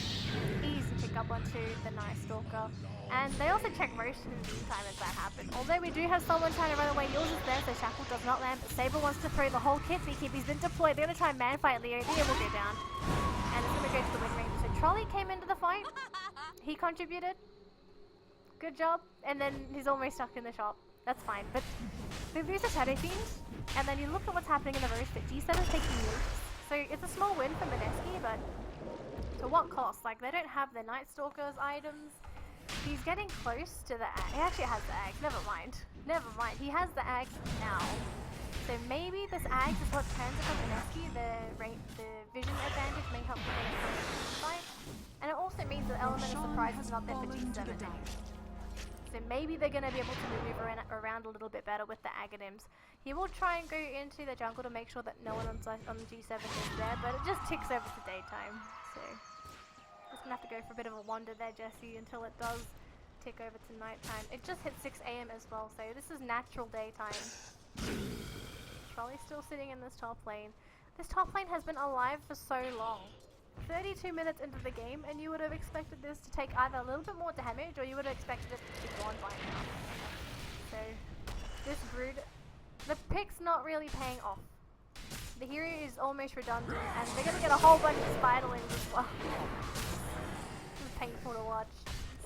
Easy pick up onto the Night Stalker. And they also check motion in the meantime as that happened. Although we do have someone trying to run away, yours is there, so Shackle does not land. But Saber wants to throw the whole kit. He's been deployed. They're going to try and man fight Leo. Leo will go down. And it's going to go to the win range. So Trolley came into the fight. He contributed. Good job. And then he's almost stuck in the shop. That's fine. But they lose a Shadow Fiend. And then you look at what's happening in the roast. G7's taking nukes. So it's a small win for Mineski, but to what cost? Like, they don't have the Night Stalker's items. He's getting close to the ag. He actually has the ag. Never mind. Never mind. He has the ag now. So maybe this ag is what turns it on Mineski. The vision advantage may help him make the fight. And it also means the element of surprise is not there for G7 anymore. So maybe they're going to be able to maneuver around a little bit better with the Aghanim's. He will try and go into the jungle to make sure that no one on G7 is there, but it just ticks over to daytime. So just going to have to go for a bit of a wander there, Jesse, until it does tick over to nighttime. It just hit 6 AM as well, so this is natural daytime. Trolley's still sitting in this top lane. This top lane has been alive for so long. 32 minutes into the game, and you would have expected this to take either a little bit more damage, or you would have expected it to be gone by now. So, this Brood, the pick's not really paying off. The hero is almost redundant, and they're going to get a whole bunch of spiderlings as well. This is painful to watch.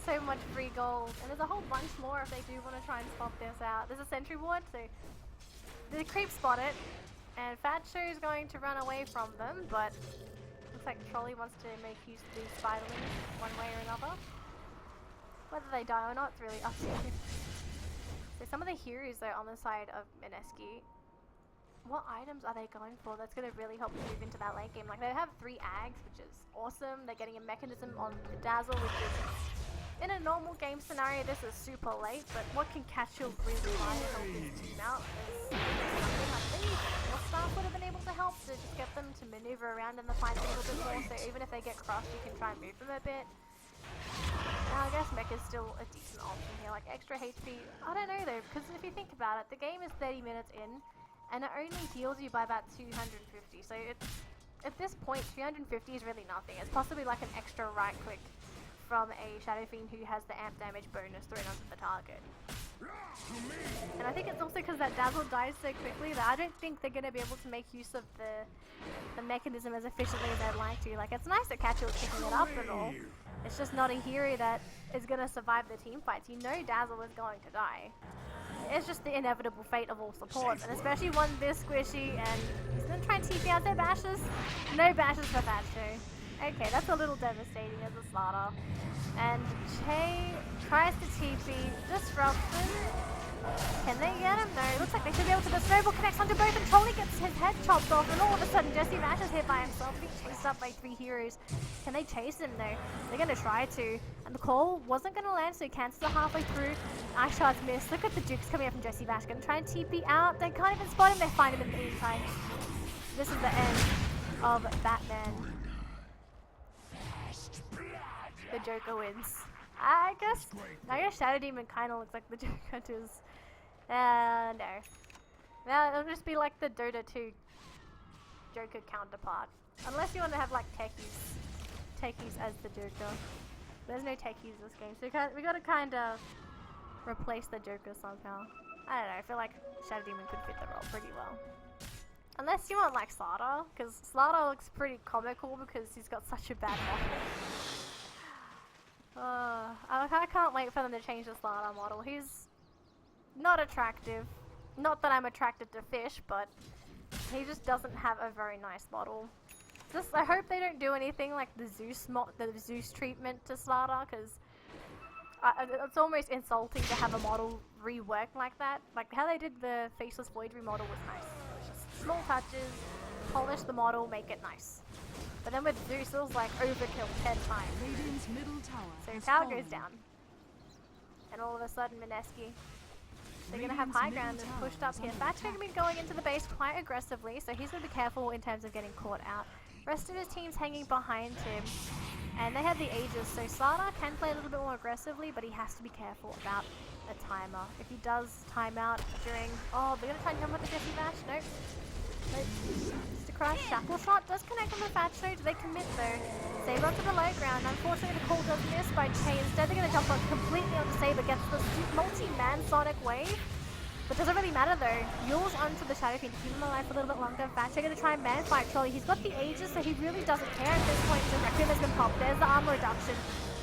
So much free gold, and there's a whole bunch more if they do want to try and spot this out. There's a sentry ward, so the creep spot it, and Fatshow is going to run away from them, but looks like Trolley wants to make use of these spiderlings one way or another. Whether they die or not, it's really up to you. So some of the heroes though on the side of Mineski, what items are they going for that's going to really help them move into that late game? Like, they have 3 ags, which is awesome. They're getting a mechanism on the Dazzle, which is, in a normal game scenario, this is super late, but what can catch you really high and help this team out is something like these. Your staff would have been able to help to just get them to maneuver around in the fight a little bit more, so even if they get crushed, you can try and move them a bit. Now, I guess Mech is still a decent option here, like extra HP. I don't know though, because if you think about it, the game is 30 minutes in, and it only heals you by about 250, so at this point, 250 is really nothing. It's possibly like an extra right click from a Shadow Fiend who has the amp damage bonus thrown onto the target. And I think it's also because that Dazzle dies so quickly that I don't think they're going to be able to make use of the mechanism as efficiently as I'd like to. Like, it's nice that Catchill's picking it up and all. It's just not a hero that is going to survive the team fights. You know Dazzle is going to die. It's just the inevitable fate of all supports, and especially one this squishy, and he's going to try and TP out their bashes. No bashes for Thatcher. Okay, that's a little devastating as a starter. And Che tries to TP, disrupts him. Can they get him? No, it looks like they should be able to. The snowball connects onto both, and Trolley gets his head chopped off, and all of a sudden Jesse Vash is hit by himself, being chased up by 3 heroes. Can they chase him? No. They're going to try to. And the call wasn't going to land, so he cancels it halfway through. Ice Shards miss. Look at the dukes coming up from Jesse Vash. Going to try and TP out. They can't even spot him. They find him in the meantime. This is the end of Batman. The Joker wins. I guess Shadow Demon kind of looks like the Joker does. No. Well, it'll just be like the Dota 2 Joker counterpart. Unless you want to have like techies as the Joker. There's no techies this game, so we gotta kind of replace the Joker somehow. I don't know, I feel like Shadow Demon could fit the role pretty well. Unless you want like Slaughter, because Slaughter looks pretty comical because he's got such a bad model. I can't wait for them to change the Slaughter model. He's not attractive. Not that I'm attracted to fish, but he just doesn't have a very nice model. Just, I hope they don't do anything like the Zeus treatment to Slaughter, because it's almost insulting to have a model rework like that. Like how they did the Faceless Void remodel was nice. It was just small touches, polish the model, make it nice. But then with Zeus, it was like overkill 10 times. Radiant's middle tower. So has tower fallen. goes down. And all of a sudden, Mineski, they're going to have high ground and pushed up here. Thatch going to be going into the base quite aggressively, so he's going to be careful in terms of getting caught out. Rest of his team's hanging behind him, and they have the Aegis, so Slardar can play a little bit more aggressively, but he has to be careful about a timer. If he does time out during... Oh, they're going to try and jump with the Jesse Bash? Nope. Just a crush. Shackle shot does connect on the Thatch though. Do they commit though? Saber onto the low ground. Unfortunately, the call does miss by Che. Instead, they're going to jump on completely onto Saber. Gets the multi-man Sonic Wave. But doesn't really matter though. Yules onto the Shadow Fiend to keep him alive for a little bit longer. Thatcher going to try and man fight Trolley. He's got the Aegis, so he really doesn't care at this point. The Requiem has been popped. There's the armor reduction.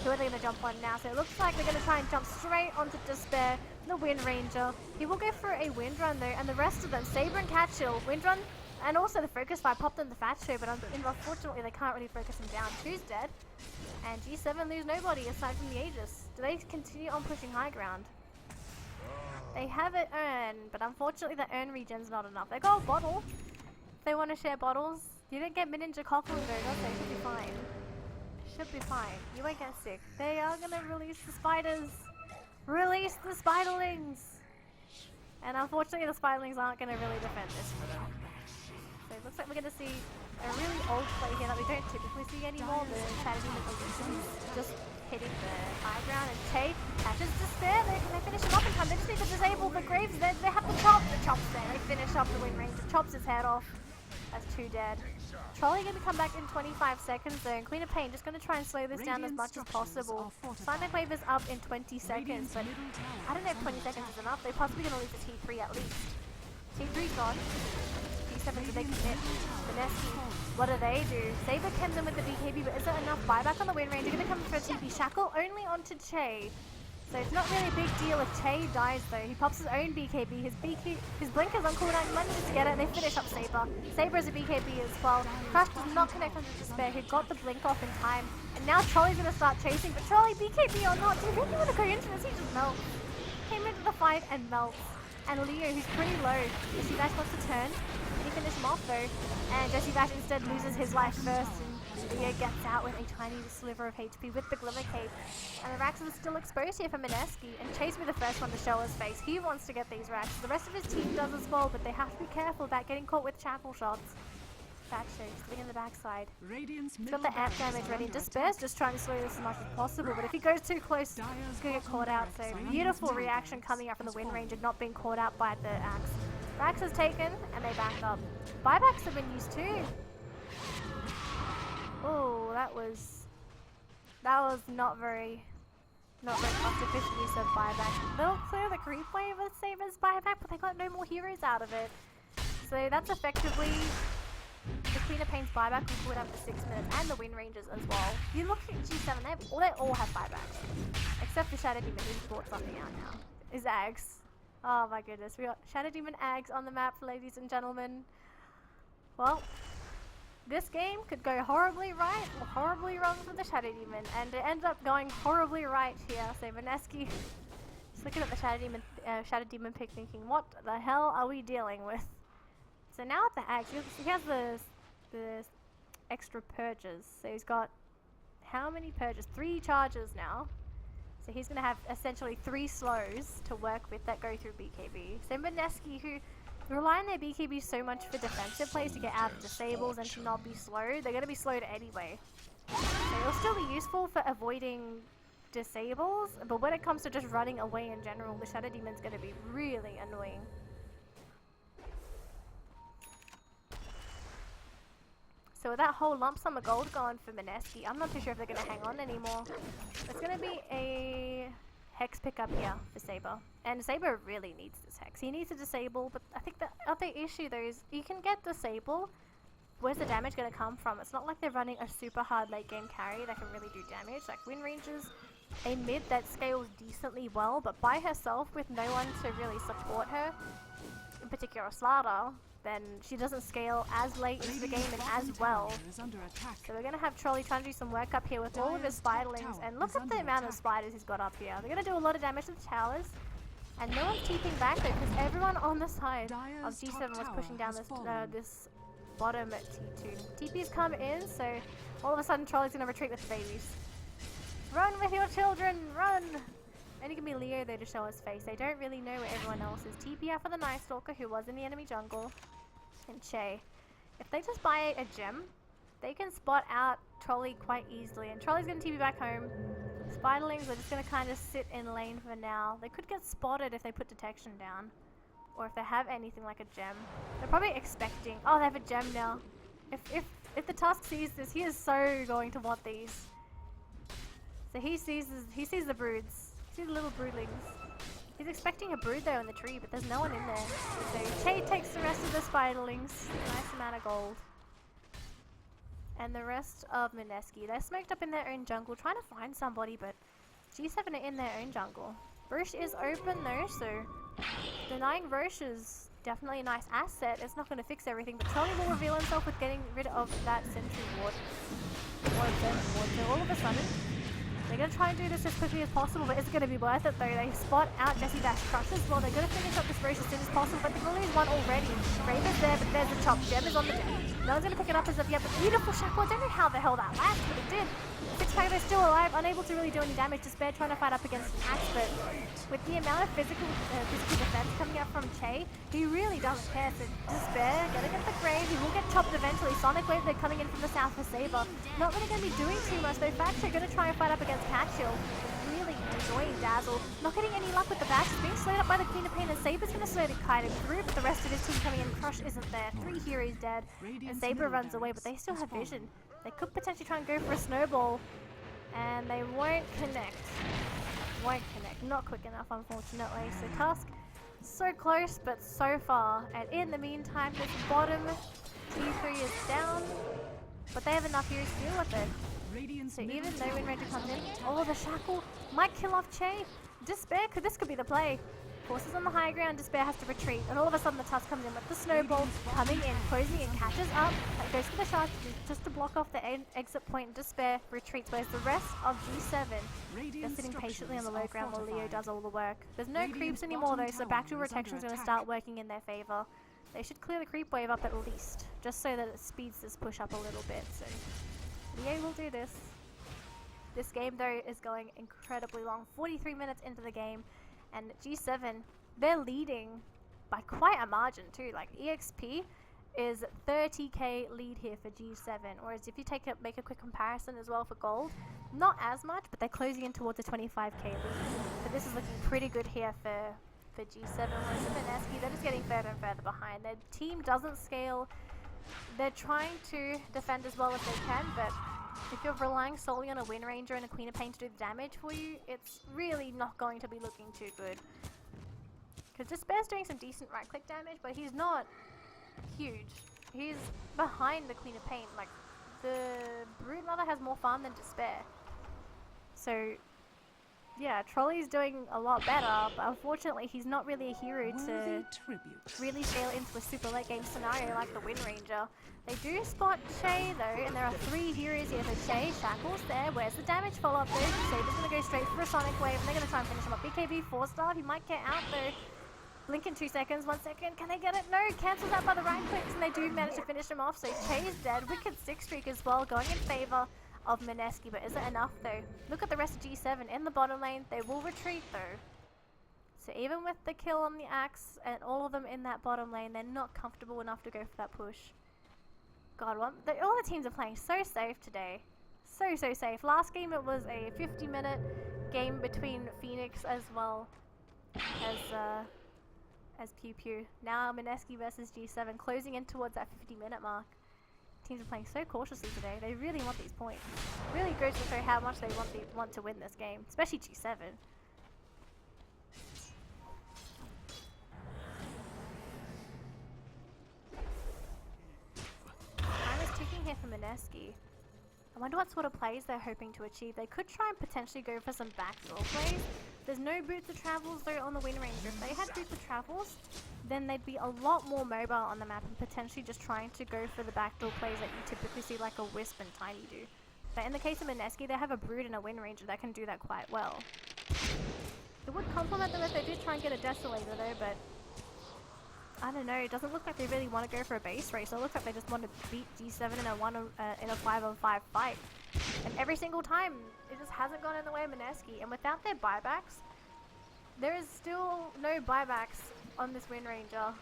Who are they going to jump on now? So it looks like they're going to try and jump straight onto Despair, the Wind Ranger. He will go for a Wind Run though, and the rest of them, Saber and Catchill, Wind Run, and also the Focus Fire popped on the Thatcher, but unfortunately they can't really focus him down. Two's dead, and G7 lose nobody aside from the Aegis. Do they continue on pushing high ground? They have it earned, but unfortunately the earn regen's not enough. They got a bottle. If they want to share bottles. You don't get Mid-Ninja Cockle though, does they? Should be fine. Should be fine. You won't get sick. They are gonna release the spiders. Release the spiderlings! And unfortunately the spiderlings aren't gonna really defend this. So it looks like we're gonna see a really old play here that we don't typically see anymore. The Shadow Demon Illusions just hitting the high ground, and Che catches Despair. They finish him up in time. They just need to disable the Graves. They have the chop. The chop's there. They finish up the Wind Ranger. Chops his head off. That's 2 dead. Trolley going to come back in 25 seconds though, and Queen of Pain just going to try and slow this down as much as possible. Sonic Wave is up in 20 seconds, but I don't know if 20 seconds is enough. They're possibly going to lose the T3 at least. T3's gone. T7, do they commit? Mineski, what do they do? Saber chems in with the BKB, but is there enough buyback on the Wind Ranger? Going to come for a TP Shackle only onto Che. So it's not really a big deal if Che dies though. He pops his own BKB. His Blinker's on cooldown. He manages to get it, and they finish up Saber. Saber is a BKB as well. Crash does not connect onto Despair, who got the blink off in time. And now Trolley's going to start chasing, but Trolley, BKB or not, do you really want to go into this? He just melts. Came into the fight and melts. And Leo, who's pretty low, Jesse Bash wants to turn. He finish him off though, and Jesse Bash instead loses his life first, and Leo gets out with a tiny sliver of HP with the Glimmer Cape. And the racks are still exposed here for Mineski, and Chase will be the first one to show his face. He wants to get these racks. The rest of his team does as well, but they have to be careful about getting caught with chapel shots. Thatcher, sitting in the backside. Radiant's He's got the amp damage ready. Despair's just trying to slow this as much as possible, but if he goes too close, he's going to get caught out. So beautiful reaction coming up from the Wind Ranger, not being caught out by the axe. Rax is taken, and they back up. Buybacks have been used too. Oh, that was not very cost efficient use of buyback. They'll clear the creep wave with Saber's buyback, but they got no more heroes out of it. So that's effectively the Queen of Pain's buyback will put up for 6 minutes, and the Wind Rangers as well. You look at G7, they all have buybacks. Except for Shadow Demon, who's brought something out now. Is Ags. Oh my goodness, we got Shadow Demon Ags on the map, ladies and gentlemen. Well, this game could go horribly right or horribly wrong for the Shadow Demon, and it ended up going horribly right here. So Mineski, just looking at the Shadow Demon pick, thinking, what the hell are we dealing with? So now with the Ags, he has the extra purges. So he's got how many purges? 3 charges now. So he's going to have essentially 3 slows to work with that go through BKB. So Mineski, who rely on their BKB so much for defensive plays to get out of disables and to not be slowed, they're going to be slowed anyway. So it'll still be useful for avoiding disables, but when it comes to just running away in general, the Shadow Demon's going to be really annoying. So with that whole lump sum of gold gone for Mineski, I'm not too sure if they're going to hang on anymore. It's going to be a Hex pickup here for Saber. And Saber really needs this Hex. He needs to disable, but I think the other issue though is you can get disable. Where's the damage going to come from? It's not like they're running a super hard late game carry that can really do damage. Like Wind Ranger's a mid that scales decently well, but by herself with no one to really support her, in particular Slardar, then she doesn't scale as late into the game and as well. So we're going to have Trolley trying to do some work up here with all of his spiderlings, and look at the amount of spiders he's got up here. They're going to do a lot of damage to the towers. And no one's TPing back though, because everyone on the side of Dire's G7 top was tower pushing down has this fallen. this bottom at T2. TP's come in, so all of a sudden Trolley's gonna retreat with the babies. Run with your children, run! Only gonna be Leo though to show his face. They don't really know where everyone else is. TP out for the Night Stalker who was in the enemy jungle. And Che. If they just buy a gem, they can spot out Trolley quite easily. And Trolley's gonna TP back home. Spiderlings are just gonna kind of sit in lane for now. They could get spotted if they put detection down. Or if they have anything like a gem. They're probably expecting, oh they have a gem now. If the Tusk sees this, he is so going to want these. So he sees the broods. He sees the little broodlings. He's expecting a brood though in the tree, but there's no one in there. So Che takes the rest of the spiderlings. Nice amount of gold. And the rest of Mineski. They're smoked up in their own jungle, trying to find somebody, but G7 are in their own jungle. Roche is open though, so denying Roche is definitely a nice asset. It's not going to fix everything, but Trolley will reveal himself with getting rid of that sentry ward. Or observer ward. So all of a sudden, they're going to try and do this as quickly as possible, but it's going to be worth it though. They spot out Jesse Dash Crush as well. They're going to finish up this Roche as soon as possible, but they're going to lose one already. Brave is there, but there's a chop. Gem is on the gem. No one's going to pick it up as of yet, but beautiful shackle. I don't know how the hell that lasts, but it did. Six-pack, still alive, unable to really do any damage. Despair trying to fight up against an axe, but with the amount of physical defense coming out from Che, he really doesn't care. So Despair, gonna get the grave, he will get chopped eventually. Sonic Wave, they're coming in from the south for Saber. Not really gonna be doing too much though. Factor gonna try and fight up against Catchill. Really enjoying Dazzle. Not getting any luck with the bash. He's being slowed up by the Queen of Pain, and Saber's gonna slowly kite him through, but the rest of his team coming in. Crush isn't there. 3 heroes dead. And Saber runs away, but they still have vision. They could potentially try and go for a snowball, and they won't connect. Not quick enough, unfortunately. So Tusk, so close, but so far. And in the meantime, this bottom T3 is down, but they have enough heroes to deal with it. So even though Windranger comes in, oh, the shackle might kill off Che. Despair, this could be the play. Forces on the high ground, Despair has to retreat, and all of a sudden the Tusk comes in with the snowball, coming in, closing in, catches up, goes for the shot just to block off the exit point. Despair retreats, whereas the rest of G7, they're sitting patiently on the low ground while Leo does all the work. There's no creeps anymore though, so backdoor rotation is going to start working in their favor. They should clear the creep wave up at least, just so that it speeds this push up a little bit. So Leo will do this. This game though is going incredibly long, 43 minutes into the game. And G7, they're leading by quite a margin too. Like EXP is 30k lead here for G7. Whereas if you make a quick comparison as well for gold, not as much, but they're closing in towards a 25k lead. But this is looking pretty good here for G7. Whereas Mineski, they're just getting further and further behind. Their team doesn't scale. They're trying to defend as well as they can, but if you're relying solely on a Windranger and a Queen of Pain to do the damage for you, it's really not going to be looking too good. Because Despair's doing some decent right-click damage, but he's not huge. He's behind the Queen of Pain. Like, the Broodmother has more farm than Despair. So, yeah, Trolley's doing a lot better, but unfortunately he's not really a hero to really scale into a super late game scenario like the Windranger. They do spot Che though, and there are 3 heroes here. So Che, Shackle's there. Where's the damage follow-up though? Saber's gonna go straight for a Sonic Wave, and they're gonna try and finish him up. BKB 4-star, he might get out though. Blink in 2 seconds, 1 second, can they get it? No, cancels out by the right clicks, and they do manage to finish him off. So Che is dead. Wicked 6 streak as well, going in favor of Mineski, but is it enough though? Look at the rest of G7 in the bottom lane. They will retreat though. So even with the kill on the axe and all of them in that bottom lane, they're not comfortable enough to go for that push. God, all the teams are playing so safe today. So safe. Last game it was a 50-minute game between Phoenix as well as Pew Pew. Now Mineski versus G7, closing in towards that 50-minute mark. Teams are playing so cautiously today. They really want these points. Really goes to show how much they want to win this game, especially G7. Time is ticking here for Mineski. I wonder what sort of plays they're hoping to achieve. They could try and potentially go for some backdoor plays. There's no boots of travels though on the Windranger. If they had boots of travels, then they'd be a lot more mobile on the map and potentially just trying to go for the backdoor plays that you typically see like a Wisp and Tiny do. But in the case of Mineski, they have a Brood and a Windranger that can do that quite well. It would complement them if they did try and get a Desolator though, but I don't know. It doesn't look like they really want to go for a base race. It looks like they just want to beat G7 in a 5-on-5 fight. And every single time, it just hasn't gone in the way of Mineski. And without their buybacks, there is still no buybacks on this Wind Ranger.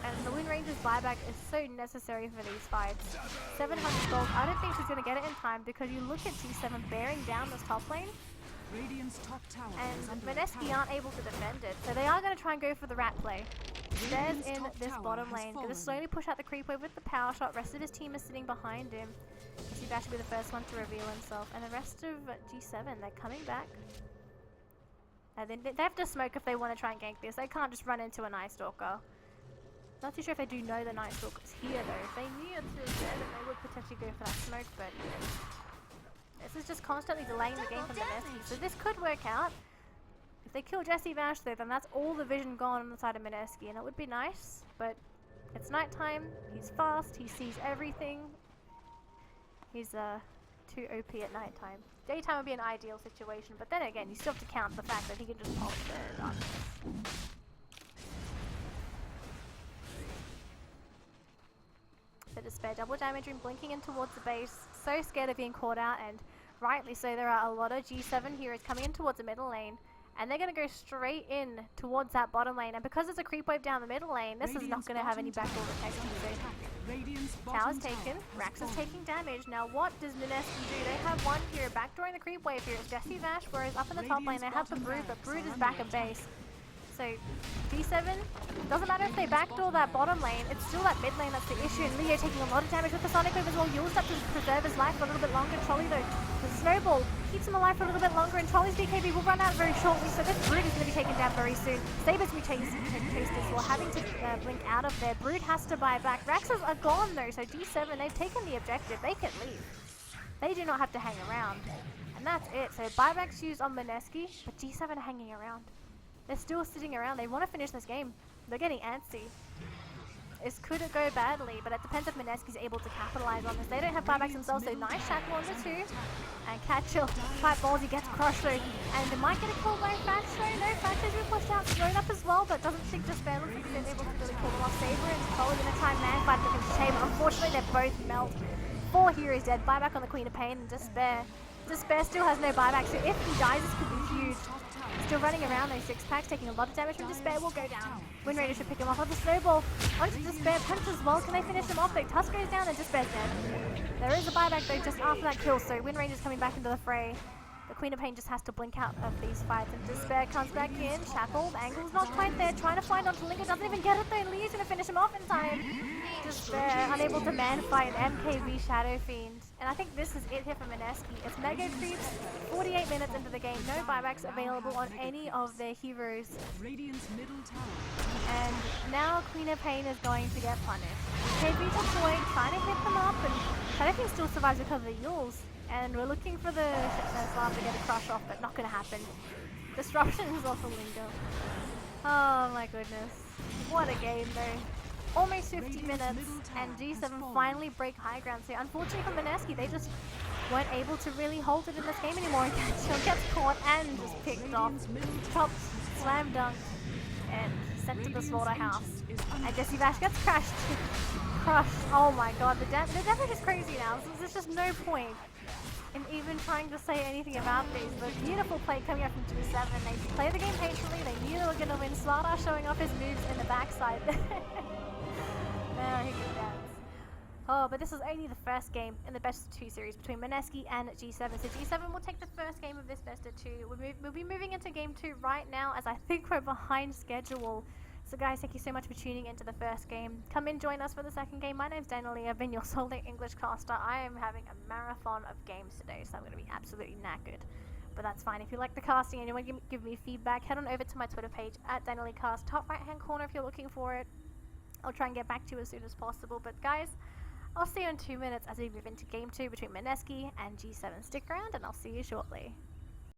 And the Wind Ranger's buyback is so necessary for these fights. 700 gold. I don't think she's going to get it in time because you look at G7 bearing down this top lane. Radiant's top tower And Mineski aren't able to defend it. So they are going to try and go for the rat play. Stairs in this bottom lane. Going to slowly push out the creep wave with the power shot. Rest of his team is sitting behind him. Bash will be the first one to reveal himself. And the rest of G7, they're coming back. They have to smoke if they want to try and gank this. They can't just run into a Night Stalker. Not too sure if they do know the Night Stalker's here though. If they knew it's there, then they would potentially go for that smoke, but this is just constantly delaying the game from Mineski. So this could work out. If they kill Jesse Vash though, then that's all the vision gone on the side of Mineski, and it would be nice, but it's nighttime, he's fast, he sees everything. He's too OP at nighttime. Daytime would be an ideal situation, but then again, you still have to count the fact that he can just pop the darkness. The Despair double damage and blinking in towards the base. So scared of being caught out, and rightly so. There are a lot of G7 heroes coming in towards the middle lane, and they're going to go straight in towards that bottom lane. And because there's a creep wave down the middle lane, this is not going to have any backdoor protection. So tower's taken, Rax is taking damage. Now what does Mineski do? They have one hero backdooring the creep wave here. It's Jesse Vash, whereas up in the top lane they have the Brood, but Brood is back at base. So G7, doesn't matter if they backdoor that bottom lane, it's still that mid lane that's the issue. And Leo taking a lot of damage with the Sonic Wave as well. Yule's up to preserve his life for a little bit longer. Trolley though, the Snowball keeps him alive for a little bit longer, and Trolley's BKB will run out very shortly, so this Brood is going to be taken down very soon. Saber's chased as well, having to blink out of there. Brood has to buy back. Raxes are gone though, so G7, they've taken the objective. They can leave. They do not have to hang around. And that's it. So buybacks used on Mineski, but G7 are hanging around. They're still sitting around. They want to finish this game. They're getting antsy. This could go badly, but it depends if Mineski's able to capitalize on this. They don't have buybacks themselves, so nice shackle on the two. And Catchill, quite ballsy, gets crushed though. And it might get a kill by Thatcher. No, Thatcher's been pushed out, slowed up as well, but doesn't think just barely been able to really pull them off. Saber and Trolley going to try and man fight against Chamber. Unfortunately, they're both melt. 4 heroes dead. Buyback on the Queen of Pain and Despair. Despair still has no buyback, so if he dies, this could be huge. Still running around those 6-packs, taking a lot of damage from Despair, will go down. Wind Raider should pick him off with the Snowball. Onto Despair, punch as well. Can they finish him off? Though Tusk goes down and Despair's dead. There is a buyback though just after that kill, so Wind Ranger's coming back into the fray. The Queen of Pain just has to blink out of these fights, and Despair comes back in. Shackled, Angle's not quite there, trying to find onto Linker, doesn't even get it though. Lee's gonna finish him off in time. Despair unable to man fight MKB Shadow Fiend. And I think this is it here for Mineski. It's Mega Creeps, 48 minutes into the game, no buybacks available on any of their heroes. Radiant's middle tower. And now Queen of Pain is going to get punished. KB deployed, trying to hit them up, and Shadow Fiend still survives because of the Yules. And we're looking for the Slam to get a crush off, but not going to happen. Disruption is also Lingo. Oh my goodness. What a game though. Almost 50 minutes, and G7 finally break high ground. So unfortunately for Mineski, they just weren't able to really hold it in this game anymore. Catchill gets caught and just picked off. Chopped, slam dunked, and sent to the slaughterhouse. And Jesse Vash gets crushed. Oh my god, the damage is crazy now. So there's just no point in even trying to say anything about these. But beautiful play coming up from G7. They play the game patiently. They knew they were going to win. Slardar showing off his moves in the backside. Now he can dance. Oh, but this is only the first game in the best of 2 series between Mineski and G7. So G7 will take the first game of this best of 2. We'll be moving into game 2 right now, as I think we're behind schedule. So guys, thank you so much for tuning into the first game. Come in, join us for the second game. My name's Daniel Lee. I've been your solo English caster. I am having a marathon of games today, so I'm going to be absolutely knackered. But that's fine. If you like the casting and you want to give me feedback, head on over to my Twitter page at Daniel Lee Cast. Top right hand corner if you're looking for it. I'll try and get back to you as soon as possible. But guys, I'll see you in 2 minutes as we move into game 2 between Mineski and G7. Stick around and I'll see you shortly.